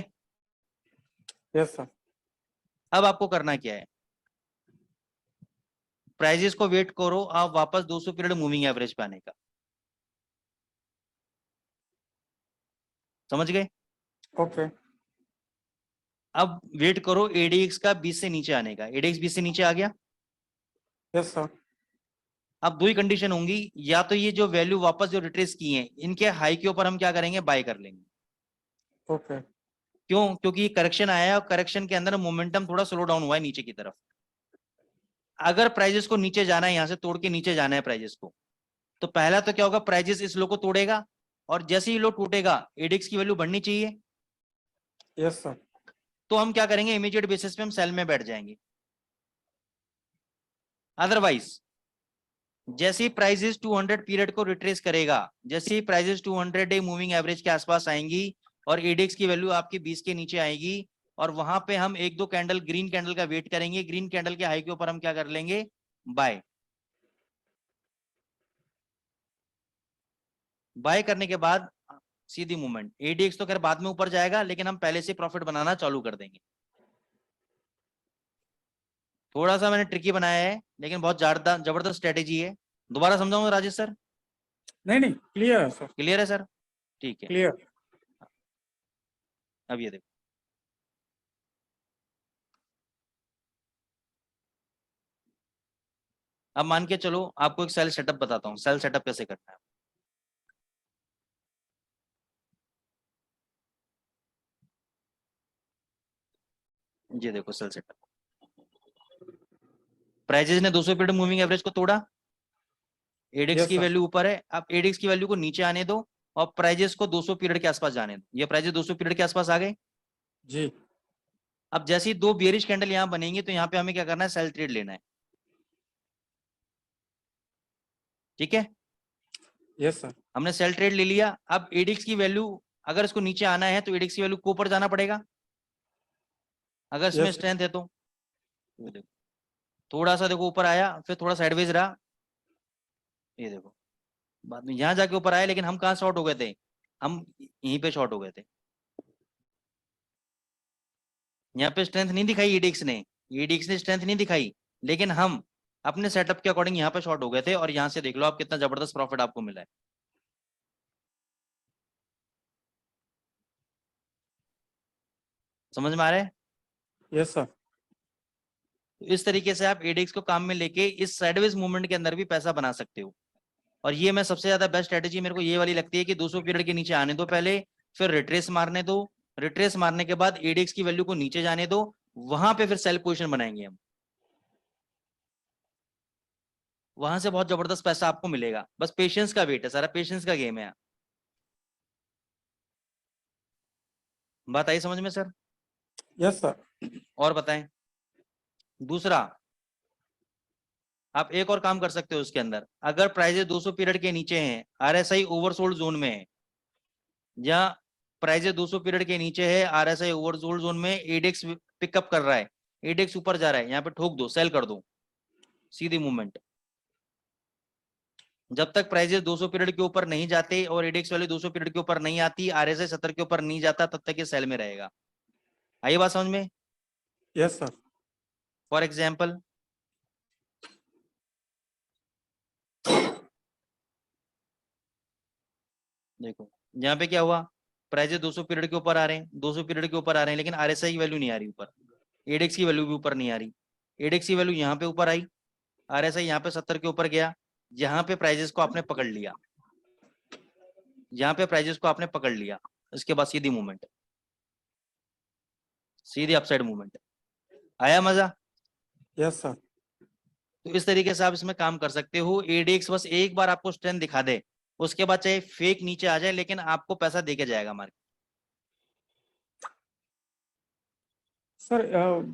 Yes sir. अब आपको करना क्या है, प्राइजेस को वेट करो आप वापस 200 पीरियड मूविंग एवरेज पे आने का, समझ गए। ओके। अब वेट करो एडीएक्स का 20 से नीचे आने का, एडीएक्स 20 से नीचे आ गया। Yes sir. अब दो ही कंडीशन होंगी, या तो ये जो वैल्यू वापस जो रिट्रेस की है इनके हाई के ऊपर हम क्या करेंगे, बाय कर लेंगे। ओके। क्यों? क्योंकि करेक्शन आया है और करेक्शन के अंदर मोमेंटम थोड़ा स्लो डाउन हुआ है नीचे की तरफ। अगर प्राइजेस को नीचे जाना है, यहां से तोड़ के नीचे जाना है प्राइजेस को, तो पहला तो क्या होगा, प्राइजेस इस लो को तोड़ेगा और जैसे ही लो टूटेगा एडीएक्स की वैल्यू बढ़नी चाहिए। Yes sir. तो हम क्या करेंगे, इमीडिएट बेसिस पे हम सेल में बैठ जाएंगे। अदरवाइज जैसे ही प्राइजेस 200 पीरियड को रिट्रेस करेगा, जैसे ही प्राइजेस 200 डे मूविंग एवरेज के आसपास आएंगी और एडीएक्स की वैल्यू आपके 20 के नीचे आएगी और वहां पे हम एक दो कैंडल ग्रीन कैंडल का वेट करेंगे, ग्रीन कैंडल के हाई के ऊपर हम क्या कर लेंगे, बाय। बाय करने के बाद सीधी मूवमेंट। एडीएक्स तो खैर बाद में ऊपर जाएगा, लेकिन हम पहले से प्रॉफिट बनाना चालू कर देंगे। थोड़ा सा मैंने ट्रिकी बनाया है, लेकिन बहुत जबरदस्त स्ट्रेटेजी है। दोबारा समझाऊंगा राजेश सर? नहीं नहीं, क्लियर है सर, क्लियर है सर? ठीक है। क्लियर। अब ये देखो, अब मान के चलो आपको एक सेल सेटअप बताता हूँ, सेल सेटअप कैसे करना है। ये देखो सेल सेटअप। प्राइजेस ने 200 पीरियड मूविंग एवरेज को तोड़ा, एडिक्स Yes, की sir. वैल्यू ऊपर है, अब एडिक्स की वैल्यू को नीचे आने दो और प्राइजेस को 200 पीरियड के आसपास जाने दो। ये प्राइजेस 200 पीरियड के आसपास आ गए। जी। अब जैसे ही दो बियरिश कैंडल यहां बनेंगे तो यहाँ पे हमें क्या करना है, सेल ट्रेड लेना है। ठीक है, यस सर। हमने सेल ट्रेड ले लिया। अब एडिक्स की वैल्यू अगर इसको नीचे आना है तो एडिक्स की वैल्यू को ऊपर जाना पड़ेगा, अगर इसमें Yes, sir. स्ट्रेंथ है तो। ये देखो, थोड़ा सा देखो ऊपर आया, फिर थोड़ा साइडवेज रहा। ये देखो, बाद में यहां जाके ऊपर आया, लेकिन हम कहाँ शॉर्ट हो गए थे, हम यहीं पे शॉर्ट हो गए थे। यहाँ पे स्ट्रेंथ नहीं दिखाई एडिक्स ने, एडिक्स ने स्ट्रेंथ नहीं दिखाई, लेकिन हम अपने सेटअप के अकॉर्डिंग यहाँ पे शॉर्ट हो गए थे, और यहाँ से देख लो आप कितना जबरदस्त प्रॉफिट आपको मिला है। समझ में आ रहा है? Yes sir. तो इस तरीके से आप एडिक्स को काम में लेके इस साइडवेज मूवमेंट के अंदर भी पैसा बना सकते हो। और ये मैं सबसे ज्यादा बेस्ट स्ट्रेटेजी मेरे को ये वाली लगती है कि 200 पीरियड के नीचे आने दो पहले, फिर रिट्रेस मारने दो, रिट्रेस मारने के बाद एडिक्स की वैल्यू को नीचे जाने दो, वहां पे फिर सेल पोजीशन बनाएंगे हम, वहां से बहुत जबरदस्त पैसा आपको मिलेगा। बस पेशेंस का वेट है, सारा पेशेंस का गेम है। बात आई समझ में सर? Yes sir. और बताएं। दूसरा, आप एक और काम कर सकते हो उसके अंदर, अगर प्राइजेस 200 पीरियड के नीचे हैं, आरएसआई ओवरसोल्ड जोन में है, या प्राइजेस 200 पीरियड के नीचे है, आरएसआई ओवरसोल्ड जोन में, एडेक्स पिकअप कर रहा है, एडेक्स ऊपर जा रहा है, यहाँ पे ठोक दो, सेल कर दो, सीधी मूवमेंट। जब तक प्राइजेस 200 पीरियड के ऊपर नहीं जाते और एडेक्स वाले 200 पीरियड के ऊपर नहीं आती, आरएसआई 70 के ऊपर नहीं जाता, तब तक ये सेल में रहेगा। आई बात समझ में? Yes sir. फॉर एग्जाम्पल, देखो यहाँ पे क्या हुआ, प्राइजेस 200 पीरियड के ऊपर आ रहे हैं, 200 पीरियड के ऊपर आ रहे हैं, लेकिन आरएसआई की वैल्यू नहीं आ रही ऊपर, एडेक्स की वैल्यू भी ऊपर नहीं आ रही। एडेक्स की वैल्यू यहाँ पे ऊपर आई, आरएसआई यहाँ पे 70 के ऊपर गया, यहाँ पे प्राइजेस को आपने पकड़ लिया, यहाँ पे प्राइजेस को आपने पकड़ लिया, इसके बाद सीधी मूवमेंट, सीधी अपसाइड मूवमेंट। आया मजा? Yes sir. तो इस तरीके से आप इसमें काम कर सकते हो। एडेक्स बस एक बार आपको स्ट्रेंथ दिखा दे, उसके बाद चाहे फेक नीचे आ जाए, लेकिन आपको पैसा देके जाएगा मार्केट। सर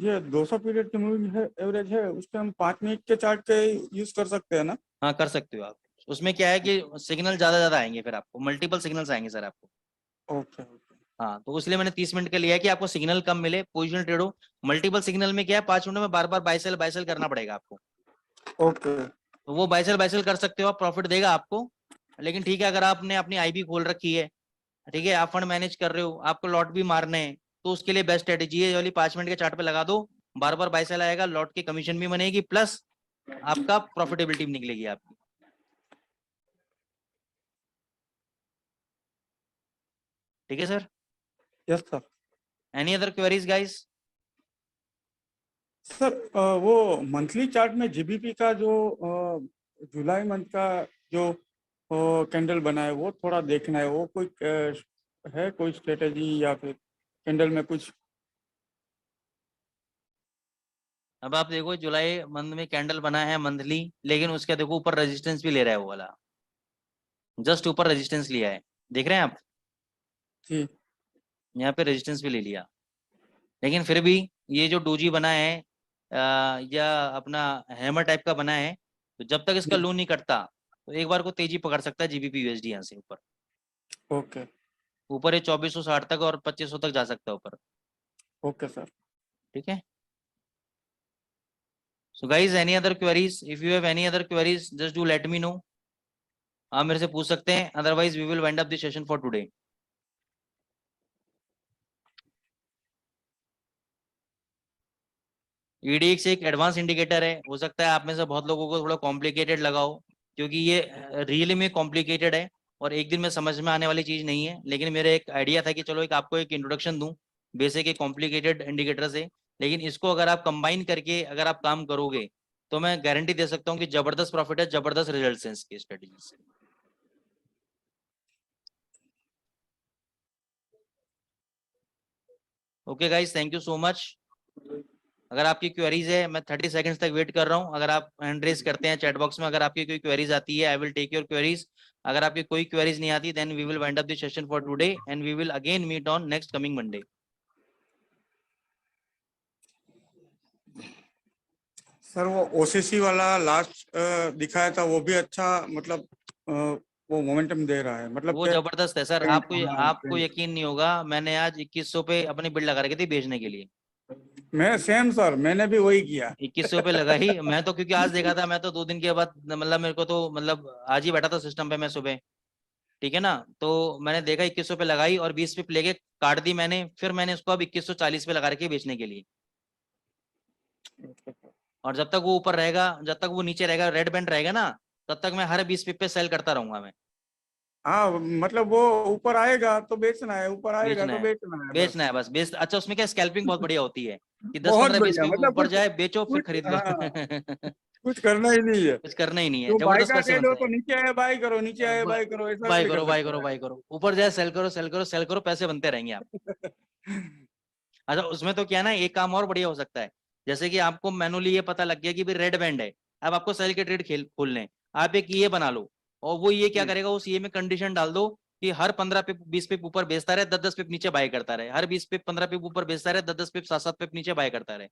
ये 200 पीरियड की मूविंग है एवरेज है, उसके हम 5 मिनट के चार्ट के यूज कर सकते हैं ना? हाँ कर सकते हो आप। उसमें क्या है कि सिग्नल ज्यादा आएंगे, फिर आपको मल्टीपल सिग्नल्स आएंगे सर आपको। Okay okay. हाँ, तो इसलिए मैंने 30 मिनट का लिया है कि आपको सिग्नल कम मिले, पोजिशनल ट्रेड हो। मल्टीपल सिग्नल में क्या है, 5 मिनट में बार बार बाय सेल करना पड़ेगा आपको, ओके। तो वो बाय सेल कर सकते हो आप, प्रॉफिट देगा आपको। लेकिन ठीक है, अगर आपने अपनी आईबी खोल रखी है, ठीक है, आप फंड मैनेज कर रहे हो, आपको लॉट भी मारने हैं, तो उसके लिए बेस्ट स्ट्रेटेजी है ये वाली, 5 मिनट के चार्ट पे लगा दो, बार बार बाय सेल आएगा, लॉट की कमीशन भी बनेगी, प्लस आपका प्रॉफिटेबिलिटी भी निकलेगी आपकी। ठीक है sir? Yes sir. Any other queries guys? Sir वो मंथली चार्ट में जीबीपी का जो जुलाई मंथ का जो कैंडल बना है वो थोड़ा देखना है, वो कोई है कोई स्ट्रेटेजी या फिर कैंडल में कुछ? अब आप देखो जुलाई मंथ में कैंडल बना है मंथली, लेकिन उसका देखो ऊपर रेजिस्टेंस भी ले रहा है वो वाला, जस्ट ऊपर रेजिस्टेंस लिया है, देख रहे हैं आप? जी। यहाँ पे रेजिस्टेंस भी ले लिया, लेकिन फिर भी ये जो डोजी बना है या अपना हैमर टाइप का बना है, तो जब तक इसका लो नहीं कटता तो एक बार को तेजी पकड़ सकता है जीबीपी यूएसडी यहाँ से ऊपर। ओके। ऊपर ये 2460 तक और 2500 तक जा सकता है ऊपर। Okay sir. ठीक है। So guys any other queries, if you have any other queries just do let me know. आप मेरे से पूछ सकते हैं, otherwise we will wind up the session for today. EDX एक एडवांस इंडिकेटर है, हो सकता है आप में से बहुत लोगों को थोड़ा कॉम्प्लिकेटेड लगा हो, क्योंकि ये रियली में कॉम्प्लिकेटेड है और एक दिन में समझ में आने वाली चीज नहीं है। लेकिन मेरा एक आइडिया था कि चलो एक आपको एक इंट्रोडक्शन दूं बेसिक एक कॉम्प्लिकेटेड इंडिकेटर से, लेकिन इसको अगर आप कंबाइन करके अगर आप काम करोगे तो मैं गारंटी दे सकता हूँ कि जबरदस्त प्रॉफिट है, जबरदस्त रिजल्ट है इसकी स्ट्रेटेजी से। Okay guys, thank you so much. अगर आपकी क्वेरीज है, मैं 30 सेकंड्स तक वेट कर रहा हूं। अगर आप हैंड रेज करते हैं चैट बॉक्स में, अगर आपकी कोई क्वेरीज आती है, I will take your queries. अगर आपकी कोई क्वेरीज नहीं आती, then we will wind up the session for today and we will again meet on next coming Monday. Sir वो OCC वाला लास्ट दिखाया था, वो भी अच्छा, मतलब वो मोमेंटम दे रहा है, मतलब वो जबरदस्त है सर। आपको हाँ, आपको यकीन नहीं होगा, मैंने आज 2100 पे अपनी बिल्ड लगा रखी थी बेचने के लिए। मैं सेम सर, मैंने भी वही किया। 2100 पे लगाई मैं तो, क्योंकि आज देखा था मैं तो 2 दिन के बाद, मतलब मेरे को तो मतलब आज ही बैठा था सिस्टम पे मैं सुबह, ठीक है ना। तो मैंने देखा 2100 पे लगाई और 20 पिप लेके काट दी मैंने। फिर मैंने उसको अब 2140 पे लगा रखी बेचने के लिए। और जब तक वो ऊपर रहेगा, जब तक वो नीचे रहेगा, रेड बैंड रहेगा ना, तब तक मैं हर 20 पिप पे सेल करता रहूंगा मैं। हाँ, मतलब वो ऊपर आएगा तो बेचना है, ऊपर आएगा बेचना तो है, बेचना है, बेचना बस। है बस बेच। अच्छा, उसमें क्या स्कैल्पिंग बहुत बढ़िया होती है कि 10 बहुत 15 20 बढ़िया, पिप मतलब ऊपर कुछ जाए बेचो फिर कुछ खरीद लो। हाँ, कुछ करना ही नहीं है। कुछ करना ही नहीं है, जो बाय जबरदस्त का पैसे कह दो बनते तो हैं। नीचे आए बाय करो, नीचे आए बाय करो, ऐसा बाय कोई कर करो बाय करो सकता बाय करो, ऊपर जाए सेल करो सेल करो सेल करो, पैसे बनते रहेंगे आप। है। अच्छा, उसमें तो क्या ना, एक काम और बढ़िया हो सकता है। जैसे कि आपको मैनुअली ये पता लग गया कि भाई रेड बैंड है, अब आपको सेल के ट्रेड खेल खोलने हैं। आप एक ये बना लो, और वो ये क्या जी करेगा, उस ये में कंडीशन डाल दो कि हर 15 पिप 20 पिप ऊपर बेचता रहे, 10 10 पिप नीचे बाय करता रहे, हर 20 पिप 15 पिप ऊपर बेचता रहे, 10 10 पिप 7 7 पिप नीचे बाय करता रहे।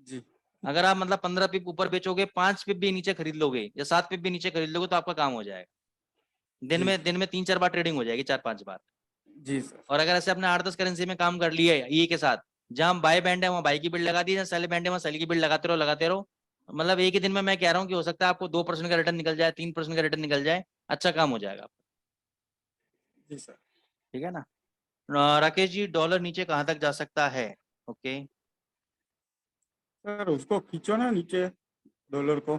जी अगर आप मतलब 15 पिप ऊपर बेचोगे, 5 पिप भी नीचे खरीद लोगे या 7 पिप भी नीचे खरीद लोगे, तो आपका काम हो जाएगा। जी दिन में 3 4 बार ट्रेडिंग हो जाएगी, 4 5 बार। जी सर। और अगर ऐसे अपने 8 10 करेंसी में काम कर लिए ये के साथ, जहां बाय बैंड है वहां बाय की बिल्ड लगा दी, जहां सेल बैंड है वहां सेल की बिल्ड लगाते रहो। मतलब एक ही दिन में मैं कह रहा हूँ कि हो सकता है आपको 2% का रिटर्न निकल जाए, 3% का रिटर्न निकल जाए, अच्छा काम हो जाएगा आपका। जी सर। ठीक है ना। राकेश जी, डॉलर नीचे कहाँ तक जा सकता है? ओके, सर उसको खींचो ना नीचे, डॉलर को।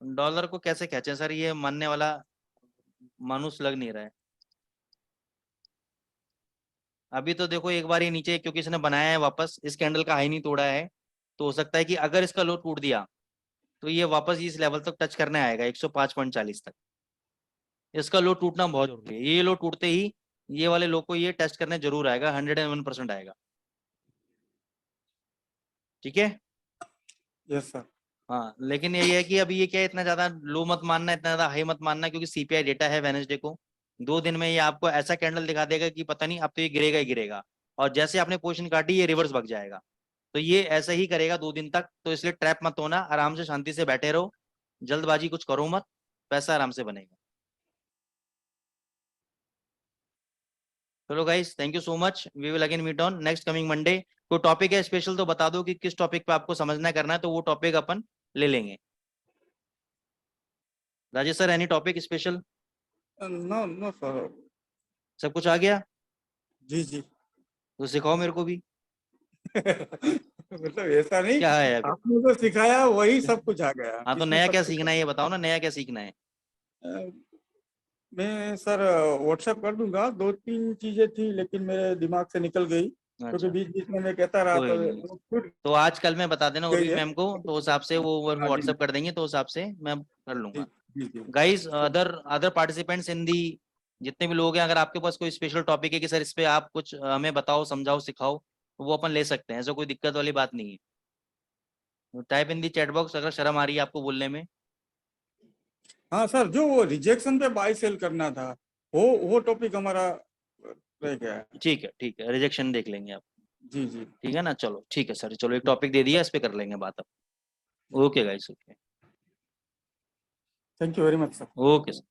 डॉलर को कैसे खींचे सर, ये मानने वाला मानुस लग नहीं रहा है। अभी तो देखो एक बार ये नीचे, क्योंकि इसने बनाया है वापस, इस कैंडल का हाई नहीं तोड़ा है, तो हो सकता है कि अगर इसका लो टूट दिया तो ये वापस इस लेवल तक टच करने आएगा, 105.40 तक। इसका लो टूटना बहुत जरूरी है, ये लो टूटते ही ये वाले लो को ये टेस्ट करने जरूर आएगा, 101% आएगा। ठीक है। Yes sir. हाँ, लेकिन ये है कि अभी ये क्या है, इतना ज्यादा लो मत मानना, इतना ज्यादा हाई मत मानना, क्योंकि CPI डेटा है वेडनेसडे को। 2 दिन में ये आपको ऐसा कैंडल दिखा देगा कि पता नहीं, अब तो ये गिरेगा ही गिरेगा। और जैसे आपने पोजीशन काटी, ये रिवर्स भाग जाएगा। तो ये ऐसा ही करेगा 2 दिन तक, तो इसलिए ट्रैप मत होना, आराम से शांति से बैठे रहो, जल्दबाजी कुछ करो मत, पैसा आराम से बनेगा। चलो guys, thank you so much, we will again meet on next coming Monday. कोई टॉपिक है स्पेशल तो बता दो कि किस टॉपिक पे आपको समझना करना है, तो वो टॉपिक अपन ले लेंगे। Rajesh sir, any topic special? No no sir. सब कुछ आ गया? जी जी। तो सिखाओ मेरे को भी। मतलब ऐसा नहीं, क्या है अभी? आपने जो सिखाया वही सब कुछ आ गया, हाँ, तो इसमें नया सब क्या कुछ सीखना है ये बताओ ना, नया क्या सीखना है? मैं सर व्हाट्सएप कर दूंगा, 2 3 चीजें थी लेकिन मेरे दिमाग से निकल गई, क्योंकि अच्छा, बीच बीच में मैं कहता रहा कोई तो नहीं। वो छूट तो आज कल में बता देना गई उर्वी है। मैम को, तो उस हिसाब से वो हाँ जी व्हाट्सएप कर देंगे, तो उस हिसाब से मैं कर जी लूंगा। जी जी। Guys, other other participants in the, जितने भी लोग हैं, अगर आपके पास कोई स्पेशल टॉपिक है कि सर इस पे आप कुछ हमें बताओ, समझाओ, सिखाओ, तो वो अपन ले सकते हैं, ऐसा कोई दिक्कत वाली बात नहीं है। Type in the chat box अगर शर्म आ रही है आपको बोलने में। हाँ सर, जो वो रिजेक्शन पे बाय सेल करना था, वो टॉपिक हमारा रह गया है। ठीक है, रिजेक्शन देख लेंगे आप। जी जी। ठीक है ना, चलो ठीक है सर, चलो एक टॉपिक दे दिया, इस पे कर लेंगे बात अब। Okay guys, okay. Thank you very much sir. Okay sir.